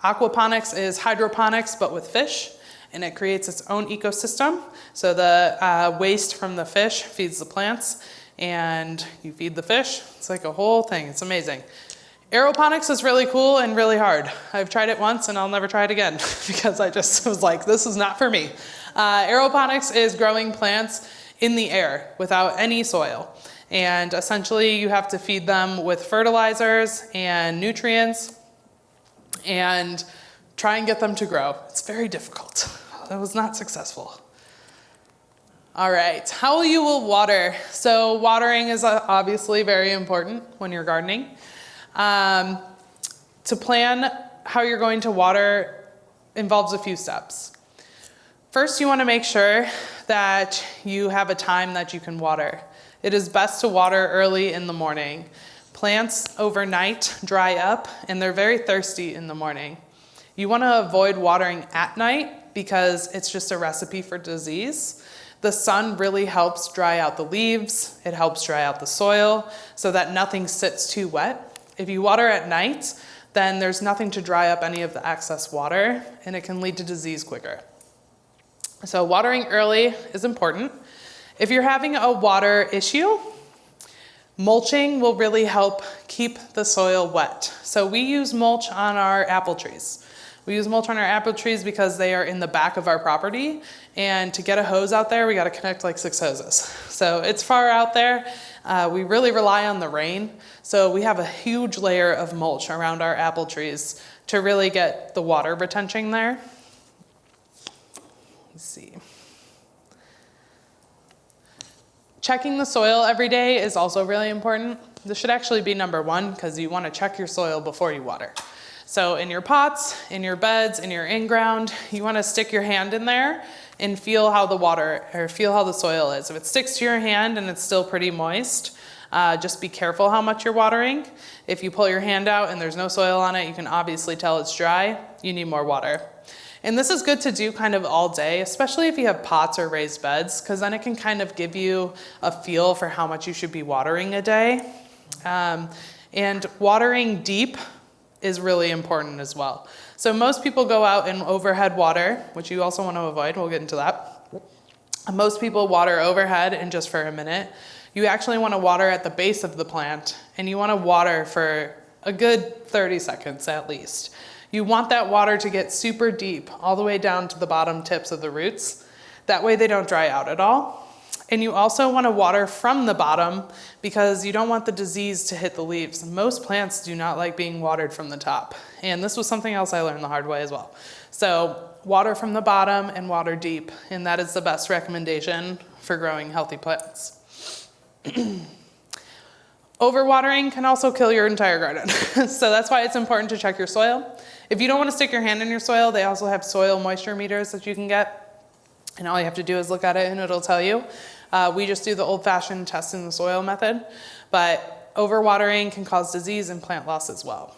Aquaponics is hydroponics but with fish, and it creates its own ecosystem. So the waste from the fish feeds the plants, and you feed the fish. It's like a whole thing. It's amazing. Aeroponics is really cool and really hard. I've tried it once and I'll never try it again because I just was like, this is not for me. Aeroponics is growing plants in the air without any soil. And essentially you have to feed them with fertilizers and nutrients and try and get them to grow. It's very difficult. That was not successful. All right, how you will water. So watering is obviously very important when you're gardening. To plan how you're going to water involves a few steps. First, you want to make sure that you have a time that you can water. It is best to water early in the morning. Plants overnight dry up and they're very thirsty in the morning. You want to avoid watering at night because it's just a recipe for disease. The sun really helps dry out the leaves. It helps dry out the soil so that nothing sits too wet. If you water at night, then there's nothing to dry up any of the excess water, and it can lead to disease quicker. So watering early is important. If you're having a water issue, mulching will really help keep the soil wet. So we use mulch on our apple trees. We use mulch on our apple trees because they are in the back of our property, and to get a hose out there, we got to connect like 6 hoses. So it's far out there. We really rely on the rain. So we have a huge layer of mulch around our apple trees to really get the water retention there. Let's see. Checking the soil every day is also really important. This should actually be number 1 because you want to check your soil before you water. So in your pots, in your beds, in your in-ground, you want to stick your hand in there and feel how the water, or feel how the soil is. If it sticks to your hand and it's still pretty moist, just be careful how much you're watering. If you pull your hand out and there's no soil on it, you can obviously tell it's dry. You need more water. And this is good to do kind of all day, especially if you have pots or raised beds, because then it can kind of give you a feel for how much you should be watering a day. And watering deep is really important as well. So most people go out and overhead water, which you also want to avoid. We'll get into that. Most people water overhead and just for a minute. You actually want to water at the base of the plant, and you want to water for a good 30 seconds at least. You want that water to get super deep, all the way down to the bottom tips of the roots. That way they don't dry out at all. And you also want to water from the bottom because you don't want the disease to hit the leaves. Most plants do not like being watered from the top. And this was something else I learned the hard way as well. So water from the bottom and water deep. And that is the best recommendation for growing healthy plants. Overwatering can also kill your entire garden. So that's why it's important to check your soil. If you don't want to stick your hand in your soil, they also have soil moisture meters that you can get. And all you have to do is look at it and it'll tell you. We just do the old-fashioned test in the soil method, but overwatering can cause disease and plant loss as well.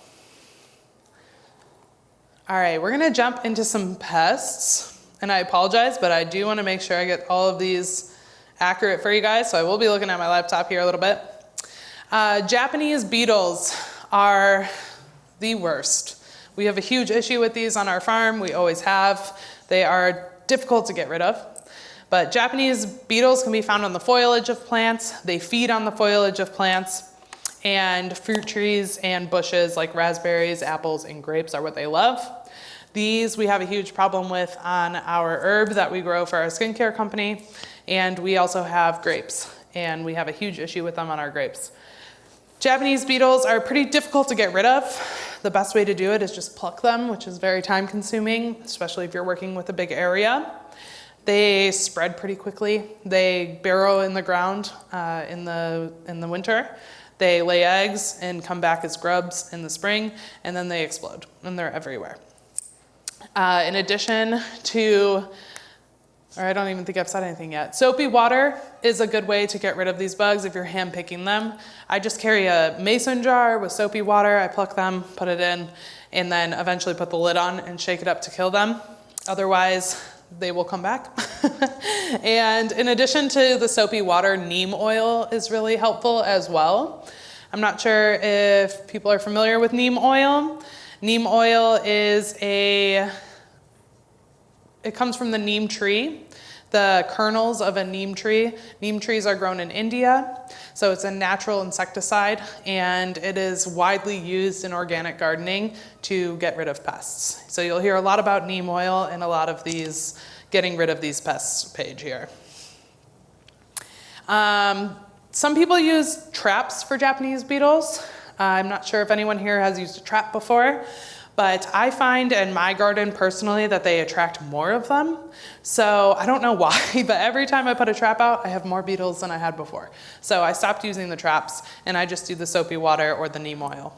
All right, we're gonna jump into some pests, and I apologize, but I do wanna make sure I get all of these accurate for you guys, so I will be looking at my laptop here a little bit. Japanese beetles are the worst. We have a huge issue with these on our farm. We always have. They are difficult to get rid of. But Japanese beetles can be found on the foliage of plants. They feed on the foliage of plants, and fruit trees and bushes like raspberries, apples, and grapes are what they love. These we have a huge problem with on our herb that we grow for our skincare company, and we also have grapes, and we have a huge issue with them on our grapes. Japanese beetles are pretty difficult to get rid of. The best way to do it is just pluck them, which is very time consuming, especially if you're working with a big area. They spread pretty quickly. They burrow in the ground in the winter. They lay eggs and come back as grubs in the spring, and then they explode, and they're everywhere. In addition to, or I don't even think I've said anything yet, soapy water is a good way to get rid of these bugs if you're hand picking them. I just carry a mason jar with soapy water. I pluck them, put it in, and then eventually put the lid on and shake it up to kill them. Otherwise, they will come back. And in addition to the soapy water, neem oil is really helpful as well. I'm not sure if people are familiar with neem oil. Neem oil is it comes from the neem tree, the kernels of a neem tree. Neem trees are grown in India, so it's a natural insecticide, and it is widely used in organic gardening to get rid of pests. So you'll hear a lot about neem oil in a lot of these getting rid of these pests page here. Some people use traps for Japanese beetles. I'm not sure if anyone here has used a trap before, but I find in my garden personally that they attract more of them. So I don't know why, but every time I put a trap out, I have more beetles than I had before. So I stopped using the traps, and I just do the soapy water or the neem oil.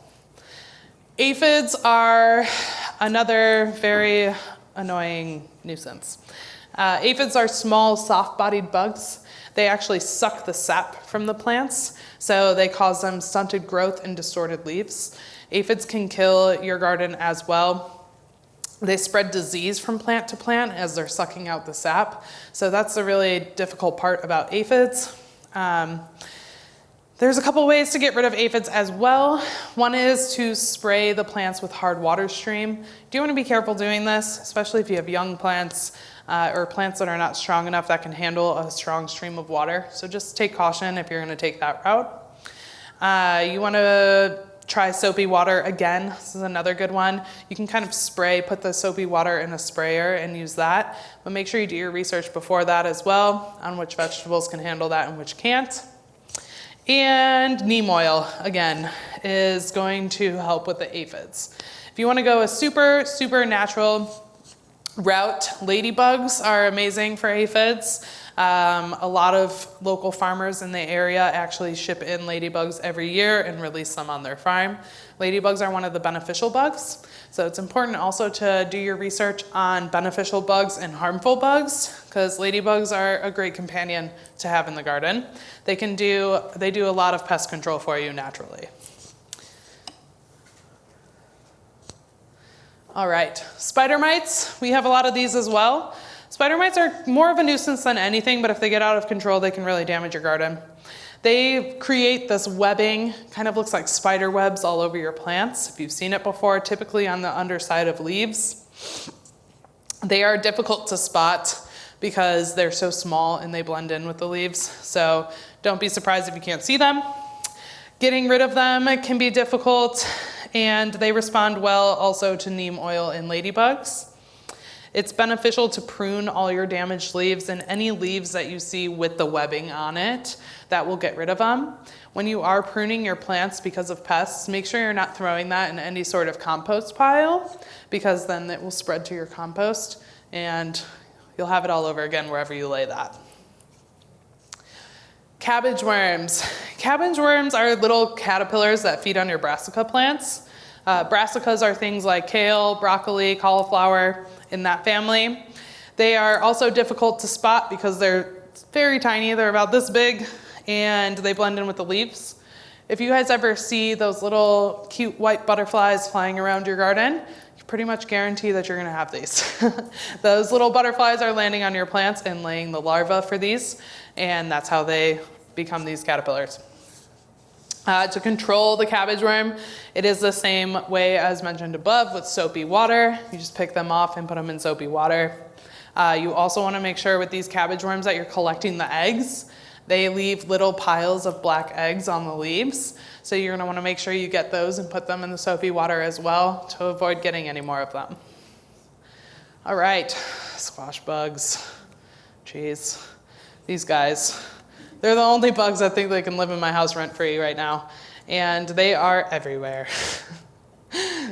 Aphids are another very annoying nuisance. Aphids are small, soft-bodied bugs. They actually suck the sap from the plants, so they cause them stunted growth and distorted leaves. Aphids can kill your garden as well. They spread disease from plant to plant as they're sucking out the sap. So that's the really difficult part about aphids. The There's a couple ways to get rid of aphids as well. One is to spray the plants with hard water stream. You do want to be careful doing this, especially if you have young plants or plants that are not strong enough that can handle a strong stream of water. So just take caution if you're going to take that route. You want to try soapy water again. This is another good one. You can kind of put the soapy water in a sprayer and use that, but make sure you do your research before that as well on which vegetables can handle that and which can't. And neem oil, again, is going to help with the aphids. If you want to go a super, super natural route, ladybugs are amazing for aphids. A lot of local farmers in the area actually ship in ladybugs every year and release them on their farm. Ladybugs are one of the beneficial bugs. So it's important also to do your research on beneficial bugs and harmful bugs, because ladybugs are a great companion to have in the garden. They do a lot of pest control for you naturally. All right, spider mites, we have a lot of these as well. Spider mites are more of a nuisance than anything, but if they get out of control, they can really damage your garden. They create this webbing, kind of looks like spider webs all over your plants. If you've seen it before, typically on the underside of leaves. They are difficult to spot because they're so small and they blend in with the leaves. So don't be surprised if you can't see them. Getting rid of them can be difficult, and they respond well also to neem oil in ladybugs. It's beneficial to prune all your damaged leaves, and any leaves that you see with the webbing on it, that will get rid of them. When you are pruning your plants because of pests, make sure you're not throwing that in any sort of compost pile, because then it will spread to your compost and you'll have it all over again wherever you lay that. Cabbage worms. Cabbage worms are little caterpillars that feed on your brassica plants. Brassicas are things like kale, broccoli, cauliflower, in that family. They are also difficult to spot because they're very tiny. They're about this big and they blend in with the leaves. If you guys ever see those little cute white butterflies flying around your garden, you pretty much guarantee that you're gonna have these. Those little butterflies are landing on your plants and laying the larvae for these, and that's how they become these caterpillars. To control the cabbage worm, it is the same way as mentioned above with soapy water. You just pick them off and put them in soapy water. You also want to make sure with these cabbage worms that you're collecting the eggs. They leave little piles of black eggs on the leaves. So you're going to want to make sure you get those and put them in the soapy water as well to avoid getting any more of them. All right, squash bugs. Jeez, these guys. They're the only bugs I think that can live in my house rent-free right now, and they are everywhere.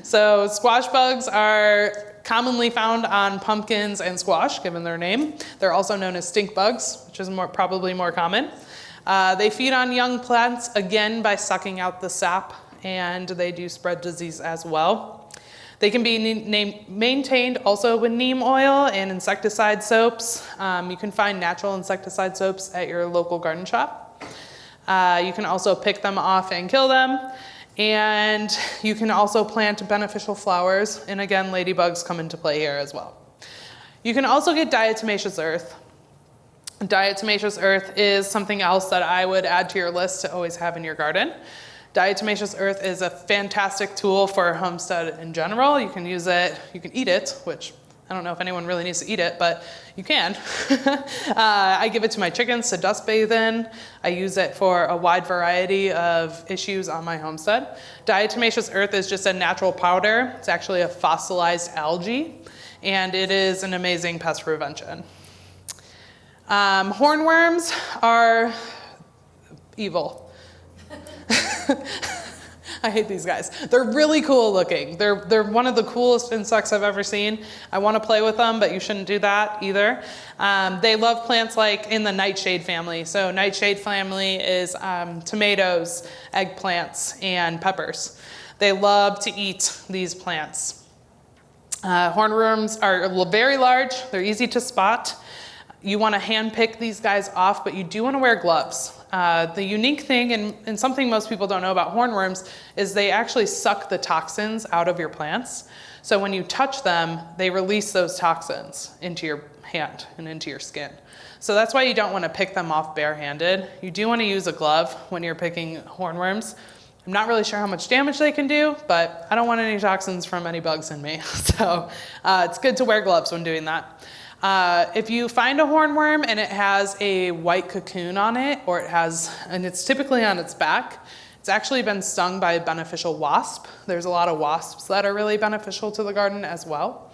So squash bugs are commonly found on pumpkins and squash, given their name. They're also known as stink bugs, which is probably more common. They feed on young plants, again, by sucking out the sap, and they do spread disease as well. They can be maintained also with neem oil and insecticide soaps. You can find natural insecticide soaps at your local garden shop. You can also pick them off and kill them. And you can also plant beneficial flowers. And again, ladybugs come into play here as well. You can also get diatomaceous earth. Diatomaceous earth is something else that I would add to your list to always have in your garden. Diatomaceous earth is a fantastic tool for homestead in general. You can use it, you can eat it, which I don't know if anyone really needs to eat it, but you can. I give it to my chickens to dust bathe in. I use it for a wide variety of issues on my homestead. Diatomaceous earth is just a natural powder. It's actually a fossilized algae, and it is an amazing pest prevention. Hornworms are evil. I hate these guys. They're really cool looking. They're one of the coolest insects I've ever seen. I want to play with them, but you shouldn't do that either. They love plants like in the nightshade family. So nightshade family is tomatoes, eggplants, and peppers. They love to eat these plants. Hornworms are very large. They're easy to spot. You want to hand pick these guys off, but you do want to wear gloves. The unique thing, and something most people don't know about hornworms, is they actually suck the toxins out of your plants. So when you touch them, they release those toxins into your hand and into your skin. So that's why you don't want to pick them off barehanded. You do want to use a glove when you're picking hornworms. I'm not really sure how much damage they can do, but I don't want any toxins from any bugs in me. So it's good to wear gloves when doing that. If you find a hornworm and it has a white cocoon on it, and it's typically on its back, it's actually been stung by a beneficial wasp. There's a lot of wasps that are really beneficial to the garden as well.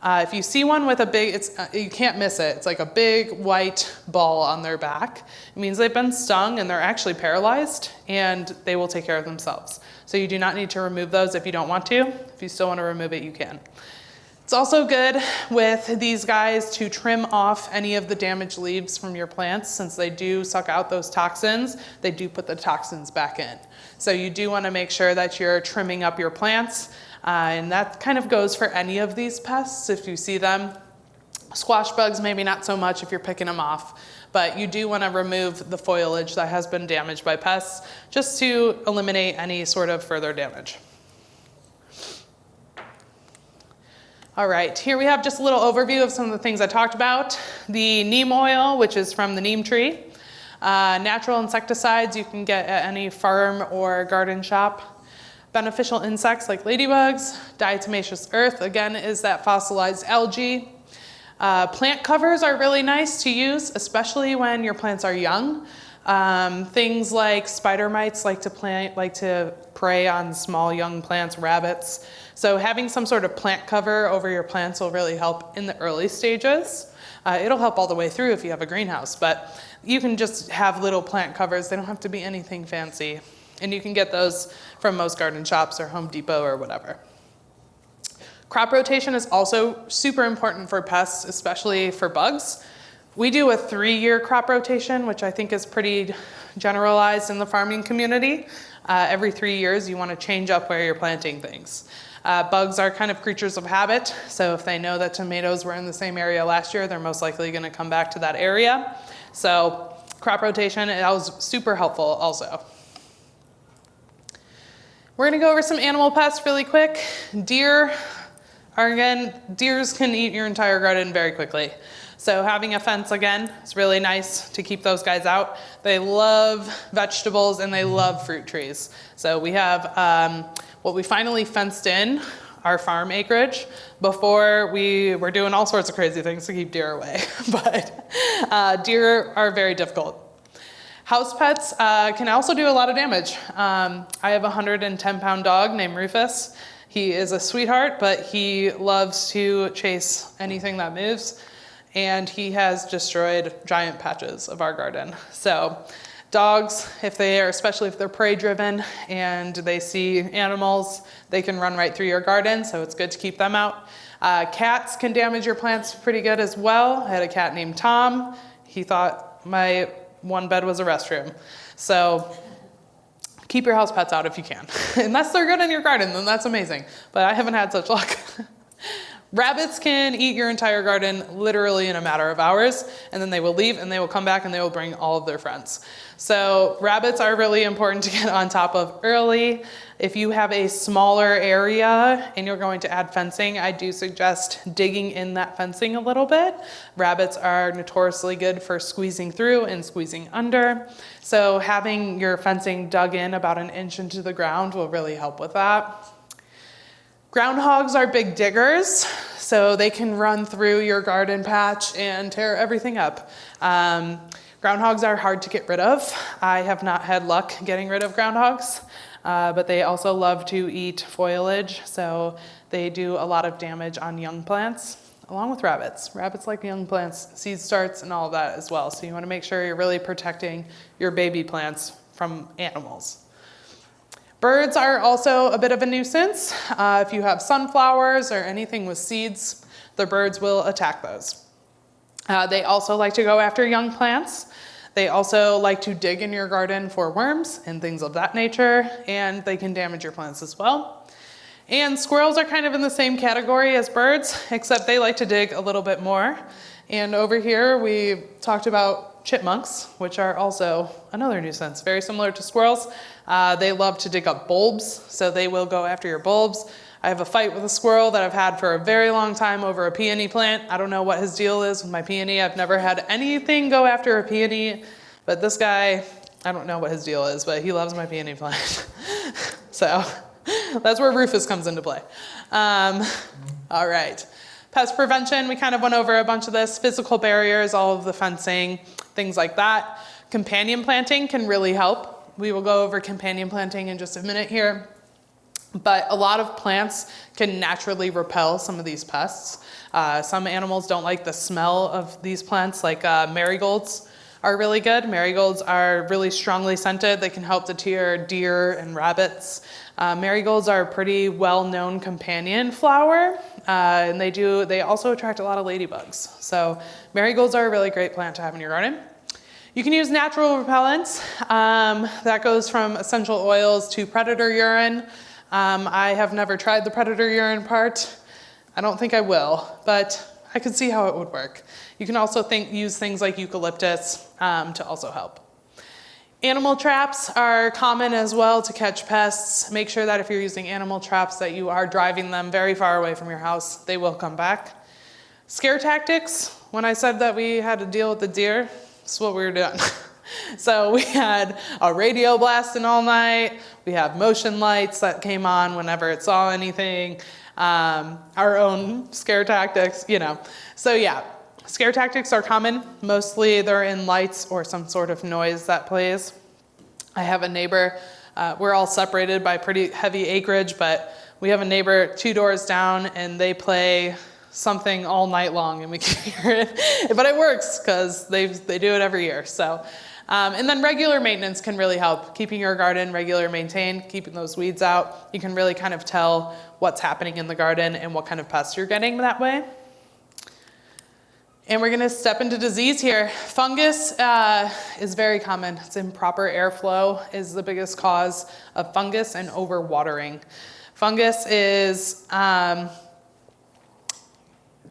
If you see one with a big, you can't miss it. It's like a big white ball on their back. It means they've been stung and they're actually paralyzed, and they will take care of themselves. So you do not need to remove those if you don't want to. If you still want to remove it, you can. It's also good with these guys to trim off any of the damaged leaves from your plants. Since they do suck out those toxins, they do put the toxins back in. So you do want to make sure that you're trimming up your plants. And that kind of goes for any of these pests if you see them. Squash bugs, maybe not so much if you're picking them off, but you do want to remove the foliage that has been damaged by pests just to eliminate any sort of further damage. All right, here we have just a little overview of some of the things I talked about. The neem oil, which is from the neem tree. Natural insecticides you can get at any farm or garden shop. Beneficial insects like ladybugs. Diatomaceous earth, again, is that fossilized algae. Plant covers are really nice to use, especially when your plants are young. Things like spider mites like to prey on small young plants, rabbits. So having some sort of plant cover over your plants will really help in the early stages. It'll help all the way through if you have a greenhouse, but you can just have little plant covers. They don't have to be anything fancy. And you can get those from most garden shops or Home Depot or whatever. Crop rotation is also super important for pests, especially for bugs. We do a 3-year crop rotation, which I think is pretty generalized in the farming community. Every 3 years, you want to change up where you're planting things. Bugs are kind of creatures of habit, so if they know that tomatoes were in the same area last year, they're most likely going to come back to that area. So crop rotation, that was super helpful also. We're going to go over some animal pests really quick. Deers can eat your entire garden very quickly. So having a fence, again, is really nice to keep those guys out. They love vegetables and they love fruit trees. So we have what we finally fenced in, our farm acreage. Before, we were doing all sorts of crazy things to keep deer away, but deer are very difficult. House pets can also do a lot of damage. I have a 110-pound dog named Rufus. He is a sweetheart, but he loves to chase anything that moves, and he has destroyed giant patches of our garden. So dogs, especially if they're prey-driven and they see animals, they can run right through your garden, so it's good to keep them out. Cats can damage your plants pretty good as well. I had a cat named Tom. He thought my one bed was a restroom. So keep your house pets out if you can. Unless they're good in your garden, then that's amazing. But I haven't had such luck. Rabbits can eat your entire garden literally in a matter of hours, and then they will leave and they will come back and they will bring all of their friends. So rabbits are really important to get on top of early. If you have a smaller area and you're going to add fencing, I do suggest digging in that fencing a little bit. Rabbits are notoriously good for squeezing through and squeezing under. So having your fencing dug in about 1 inch into the ground will really help with that. Groundhogs are big diggers, so they can run through your garden patch and tear everything up. Groundhogs are hard to get rid of. I have not had luck getting rid of groundhogs, but they also love to eat foliage, so they do a lot of damage on young plants, along with rabbits. Rabbits like young plants, seed starts, and all of that as well. So you want to make sure you're really protecting your baby plants from animals. Birds are also a bit of a nuisance. If you have sunflowers or anything with seeds, the birds will attack those. They also like to go after young plants. They also like to dig in your garden for worms and things of that nature, and they can damage your plants as well. And squirrels are kind of in the same category as birds, except they like to dig a little bit more. And over here, we talked about chipmunks, which are also another nuisance, very similar to squirrels. They love to dig up bulbs, so they will go after your bulbs. I have a fight with a squirrel that I've had for a very long time over a peony plant. I don't know what his deal is with my peony. I've never had anything go after a peony, but this guy, I don't know what his deal is, but he loves my peony plant. So that's where Rufus comes into play. All right. Pest prevention, we kind of went over a bunch of this. Physical barriers, all of the fencing, things like that. Companion planting can really help. We will go over companion planting in just a minute here. But a lot of plants can naturally repel some of these pests. Some animals don't like the smell of these plants, like marigolds are really good. Marigolds are really strongly scented. They can help deter deer and rabbits. Marigolds are a pretty well-known companion flower, and they also attract a lot of ladybugs. So marigolds are a really great plant to have in your garden. You can use natural repellents. That goes from essential oils to predator urine. I have never tried the predator urine part. I don't think I will, but I could see how it would work. You can also use things like eucalyptus to also help. Animal traps are common as well to catch pests. Make sure that if you're using animal traps that you are driving them very far away from your house. They will come back. Scare tactics, when I said that we had to deal with the deer, that's what we were doing. So we had a radio blasting all night. We have motion lights that came on whenever it saw anything. Our own scare tactics, So yeah, scare tactics are common. Mostly they're in lights or some sort of noise that plays. I have a neighbor, we're all separated by pretty heavy acreage, but we have a neighbor 2 doors down and they play something all night long and we can hear it. But it works because they do it every year. So. And then regular maintenance can really help. Keeping your garden regular maintained, keeping those weeds out. You can really kind of tell what's happening in the garden and what kind of pests you're getting that way. And we're gonna step into disease here. Fungus is very common. It's improper airflow is the biggest cause of fungus and overwatering. Fungus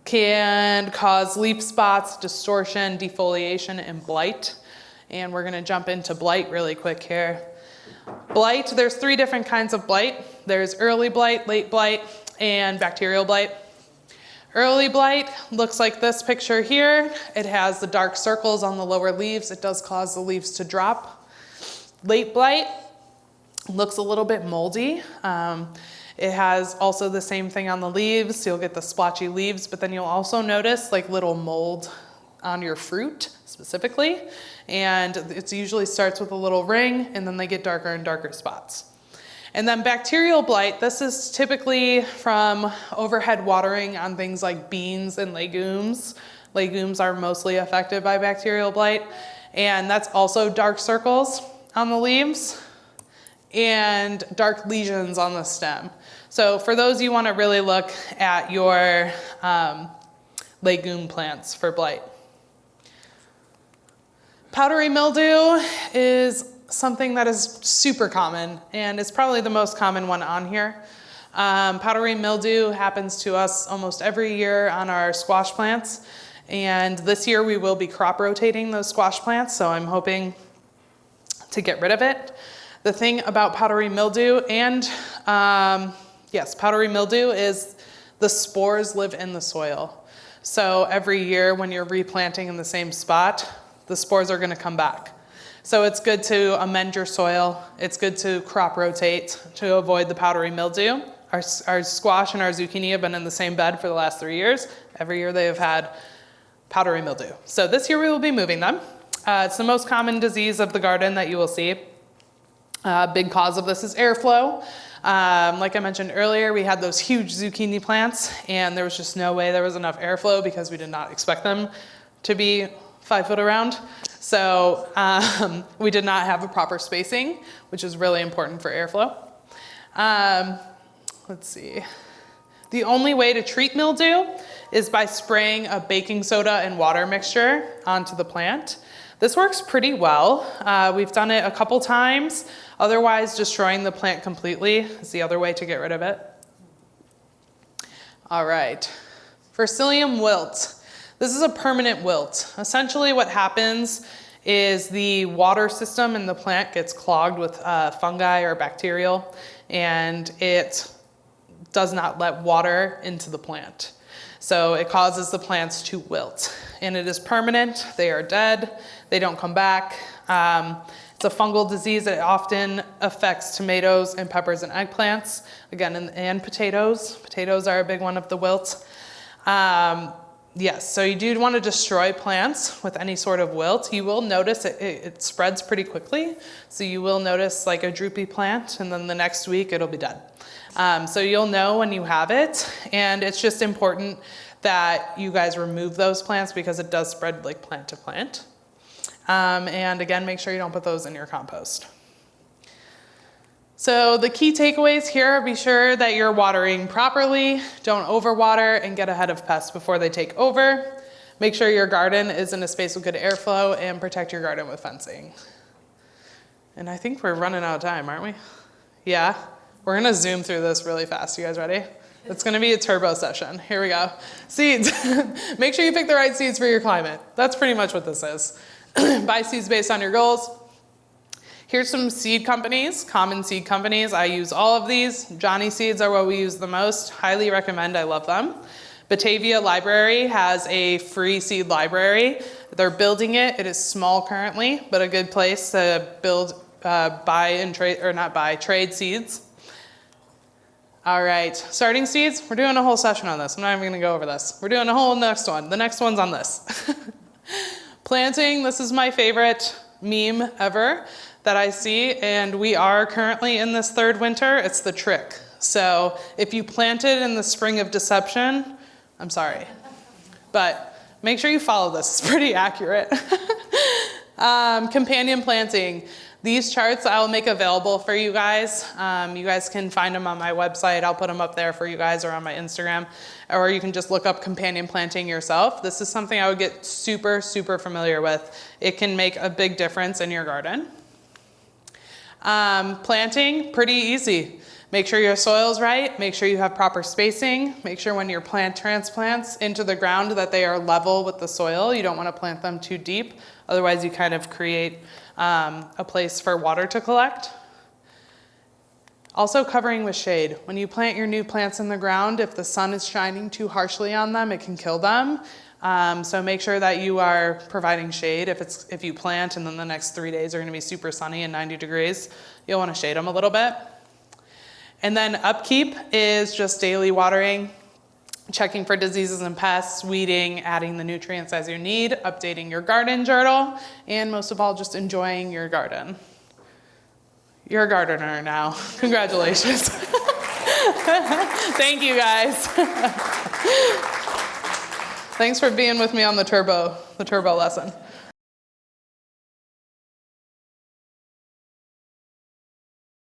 can cause leaf spots, distortion, defoliation, and blight. And we're gonna jump into blight really quick here. Blight, there's 3 different kinds of blight. There's early blight, late blight, and bacterial blight. Early blight looks like this picture here. It has the dark circles on the lower leaves. It does cause the leaves to drop. Late blight looks a little bit moldy. It has also the same thing on the leaves. So you'll get the splotchy leaves, but then you'll also notice like little mold on your fruit specifically. And it usually starts with a little ring and then they get darker and darker spots. And then bacterial blight, this is typically from overhead watering on things like beans and legumes. Legumes are mostly affected by bacterial blight. And that's also dark circles on the leaves and dark lesions on the stem. So for those, you want to really look at your legume plants for blight. Powdery mildew is something that is super common, and it's probably the most common one on here. Powdery mildew happens to us almost every year on our squash plants, and this year we will be crop rotating those squash plants, so I'm hoping to get rid of it. The thing about powdery mildew powdery mildew is the spores live in the soil. So every year when you're replanting in the same spot, the spores are going to come back. So it's good to amend your soil. It's good to crop rotate to avoid the powdery mildew. Our squash and our zucchini have been in the same bed for the last 3 years. Every year they have had powdery mildew. So this year we will be moving them. It's the most common disease of the garden that you will see. Big cause of this is airflow. Like I mentioned earlier, we had those huge zucchini plants and there was just no way there was enough airflow because we did not expect them to be 5 foot around. So we did not have a proper spacing, which is really important for airflow. Let's see. The only way to treat mildew is by spraying a baking soda and water mixture onto the plant. This works pretty well. We've done it a couple times. Otherwise, destroying the plant completely is the other way to get rid of it. All right. For psyllium wilt. This is a permanent wilt. Essentially what happens is the water system in the plant gets clogged with fungi or bacterial, and it does not let water into the plant. So it causes the plants to wilt, and it is permanent. They are dead. They don't come back. It's a fungal disease that often affects tomatoes and peppers and eggplants, again, and potatoes. Potatoes are a big one of the wilt. Yes, so you do want to destroy plants with any sort of wilt. You will notice it spreads pretty quickly. So you will notice like a droopy plant, and then the next week it'll be dead. So you'll know when you have it, and it's just important that you guys remove those plants because it does spread like plant to plant. And again, make sure you don't put those in your compost. So the key takeaways here, be sure that you're watering properly, don't overwater, and get ahead of pests before they take over. Make sure your garden is in a space with good airflow, and protect your garden with fencing. And I think we're running out of time, aren't we? Yeah, we're gonna zoom through this really fast. You guys ready? It's gonna be a turbo session. Here we go. Seeds. Make sure you pick the right seeds for your climate. That's pretty much what this is. Buy seeds based on your goals. Here's some seed companies, common seed companies. I use all of these. Johnny Seeds are what we use the most. Highly recommend, I love them. Batavia Library has a free seed library. They're building it. It is small currently, but a good place to build, trade seeds. All right, starting seeds. We're doing a whole session on this. I'm not even gonna go over this. We're doing a whole next one. The next one's on this. Planting, this is my favorite meme ever that I see, and we are currently in this third winter. It's the trick. So if you planted in the spring of deception, I'm sorry, but make sure you follow this. It's pretty accurate. Companion planting. These charts I'll make available for you guys. You guys can find them on my website. I'll put them up there for you guys, or on my Instagram, or you can just look up companion planting yourself. This is something I would get super, super familiar with. It can make a big difference in your garden. Planting, pretty easy. Make sure your soil's right. Make sure you have proper spacing. Make sure when you plant transplants into the ground that they are level with the soil. You don't want to plant them too deep. Otherwise, you kind of create a place for water to collect. Also covering with shade. When you plant your new plants in the ground, if the sun is shining too harshly on them, it can kill them. So make sure that you are providing shade. If you plant and then the next 3 days are gonna be super sunny and 90 degrees, you'll wanna shade them a little bit. And then upkeep is just daily watering, checking for diseases and pests, weeding, adding the nutrients as you need, updating your garden journal, and most of all, just enjoying your garden. You're a gardener now. Congratulations. Thank you, guys. Thanks for being with me on the turbo lesson.